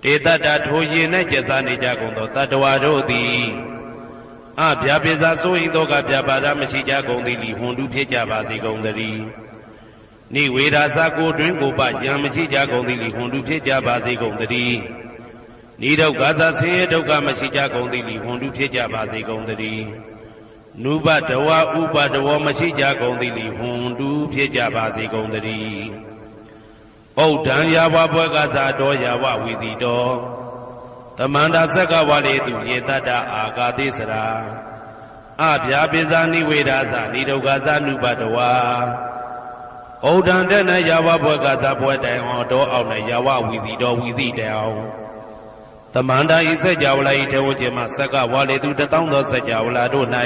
တေတတ္တထိုရေ၌ကျက်စားနေကြကုန်သောတတ္တဝါတို့သည်အဗျာပိဇာဆိုရင်သောကပြပါဒမရှိကြကုန်သည်လီဟွန်တုဖြစ်ကြပါစေကုန်သတည်းနိဝေဒသကိုတွင်ကိုပယံမရှိကြကုန်သည်လီဟွန်တုဖြစ်ကြပါစေကုန်သတည်းနိဒုက္ခသဆင်းရဲဒုက္ခမရှိကြကုန်သည်လီဟွန်တုဖြစ်ကြပါစေကုန်သတည်းနုပတဝဥပတဝမရှိကြကုန်သည်လီဟွန်တုဖြစ်ကြပါစေကုန်သတည်းဩဒံယာဝဘွယ်ကသတော်ယာဝဝီစီတော်တမန္တာသက္ကဝါလေသူယေတတ္တအာဂါတိစရာအဗျာပိဇာနိဝေဒသနိဒုက္ခသနုပတဝါဩဒံတဲ့၌ယာဝဘွယ်ကသဘွယ်တိုင်အောင်တော်အောင်နဲ့ယာဝဝီစီတော်ဝီစီတိုင်အောင်တမန္တာဤစัจ java လာဤထေဝကျင်မှသက္ကဝါလေသူ1000သောစัจ java လာတို့၌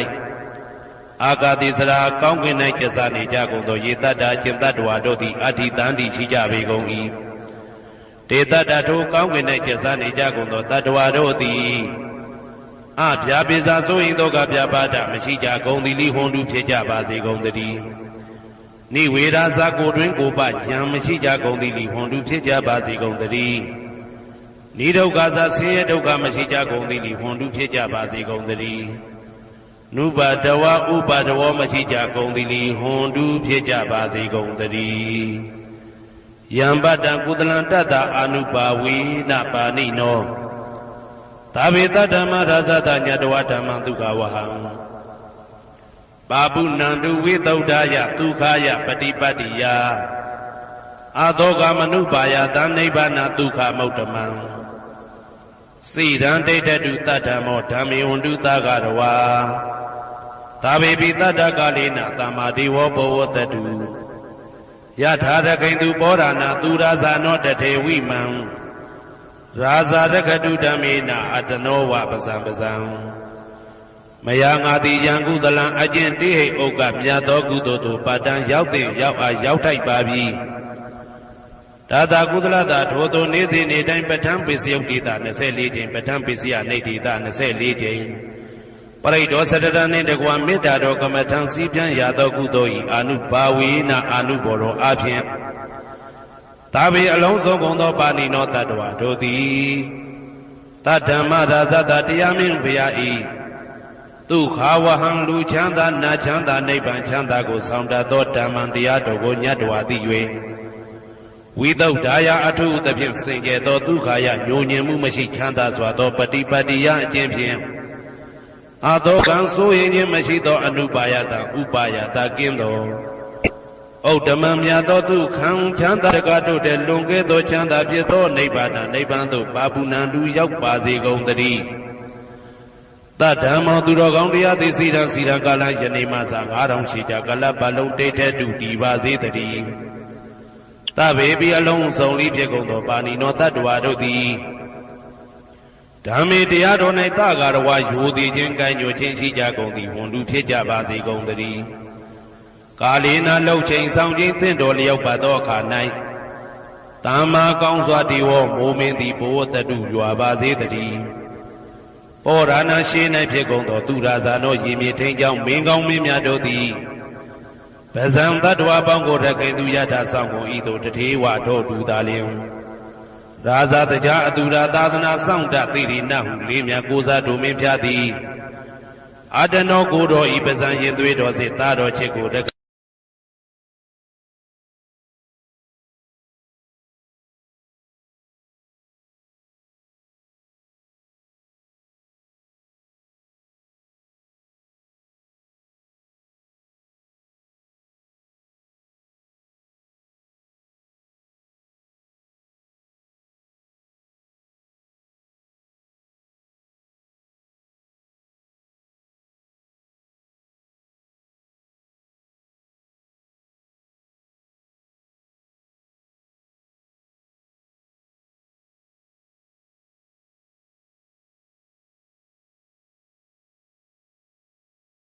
အာဂါတိစရာကောင်းကင်၌ကျက်စားနေကြကုန်သောယေတတ္တကျင်တတ္တဝါတို့သည်အဋ္ဌိတန်တိရှိကြပေကုန်၏တေတတ္တထိုကောင်းကင်၌ကျက်စားနေကြကုန်သောတတ္တဝါတို့သည်အဗျာပိဇာဆိုရင်သောကပြပါဒမရှိကြကုန်သည်လိဟွန်တုဖြစ်ကြပါစေကုန်သတည်းနိဝေဒသကိုတွင်ကိုပယံမရှိကြကုန်သည်လိဟွန်တုဖြစ်ကြပါစေကုန်သတည်းနိဒုက္ခသဆင်းရဲဒုက္ခမရှိကြကုန်သည်လီဟွန်တုဖြစ်ကြပါစေကုန်သတည်းနုပတဝဥပတဝမရှိကြကုန်သည်လီဟွန်တုဖြစ်ကြပါစေကုန်သတည်းယံပတ္တကုသလံတတ္တအာနုပါဝေနပါဏိနောသာဝေတဓမ္မရာဇတညတဝဓမ္မဒုက္ခဝဟံပါပုဏ္ဏံတုဝိသုဒ္ဓယဒုက္ခယပฏิပတ္တိယအာသောကမနုပါယသနိဗ္ဗာနဒုက္ခမௌတ္တမံစိရန်ဒိဋ္ဌတုတတ္တမောဓမ္မေဝန္တုသဂရဝါသာဝေပိတတ္တကာလေနသမ္မာဒေဝဘောဝတတုယထာရခိတုပောရဏသူရာဇာနောတထေဝိမံရာဇာရခတုဓမ္မေနအတနောဝပဇံပဇံမယငါတိယံကုသလံအကျင့်တိဟိဥက္ကမြတ်သောကုသိုလ်တို့ပါတံရောက်တဲ့ရောက်အားရောက်ထိုက်ပါပြီဒါသာကုသလတာထိုသို့နေ့စဉ်နေ့တိုင်းပဋ္ဌာန်းပစ္စယုတ်တိတာ24ကြိမ်ပဋ္ဌာန်းပစ္စယနေတိတာ24ကြိမ်ပရိဒောစတတနှင့်တကွာမေတ္တာတော်ကမ္မထံစည်းပြန်ရသောကုသိုလ်ဤအာနုဘာဝေနအာနုဘောရောအဖြင့်သာဝေအလုံးစုံကုန်သောပါဏိနောတတ္တဝါတို့သည်တတ္တမရာဇတတရားမင်းဘုရားဤဒုက္ခဝဟံလူချမ်းသာနာချမ်းသာနိဗ္ဗာန်ချမ်းသာကိုဆောင်တတ်သောဓမ္မံတရားတော်ကိုညတ်တော်သိ၍ဝိသုဒ္ဓါယအထုသဖြင့်စင်ကြယ်သောဒုက္ခယညှို့ညင်မှုမရှိချမ်းသာစွာသောပฏิပတ္တိယအကျင့်ဖြင့်အာသောကံဆိုရင်ခြင်းမရှိသောအနုပါယတဥပါယတကင်းသောဩ ဩဓမ္မမြတ်သောသူခံချမ်းသာတကားတို့တဲ့လွန်ကဲသောချမ်းသာဖြစ်သောနိဗ္ဗာန်နိဗ္ဗာန်သို့ပါပုဏ္ဏတူရောက်ပါစေကုန်သတည်းတဓမ္မောသူတော်ကောင်းတရားသိစီရန်ကာလယနေ့မှသာ9000ရှိကြကလပ်ပတ်လုံးတိတ်တဲ့တူတည်ပါစေတည်းသဗ္ဗေပိအလုံးစုံလေးဖြစ်ကုန်သောပါဏိနောတတ္တဝါတို့သည်ဓမ္မေတရားတော်၌သကာရဝယူသည်ချင်းကံညွချင်းရှိကြကုန်သည်ဝန်လူဖြစ်ကြပါစေကုန်သတည်းကာလေနာလှုပ်ချိန်ဆောင်ခြင်းသင့်တော်လျောက်ပါသောအခါ၌တာမာကောင်းစွာတည်ဝမိုးမင်းသည်ဘိုးတတုရွာပါစေတည်းပောရဏရှိ၌ဖြစ်ကုန်သောသူရာဇာတို့ရေမြေထိန်ကြောင့်မင်းကောင်းမင်းများတို့သည်ဗဇံတတ္တဝါပေါင်းကိုရခိုင်သူယထာဆောင်ကုန်ဤသို့တထေဝထို့တူသာလျင်ရာဇာတကြားအတူရာသာသနာဆောင်တသိရိနဟုလေးမြတ်ကိုစားတို့မင်းဖျားသည်အာတနောကိုတော်ဤပဇံရင်သွေးတော်စေသားတော်ချစ်ကို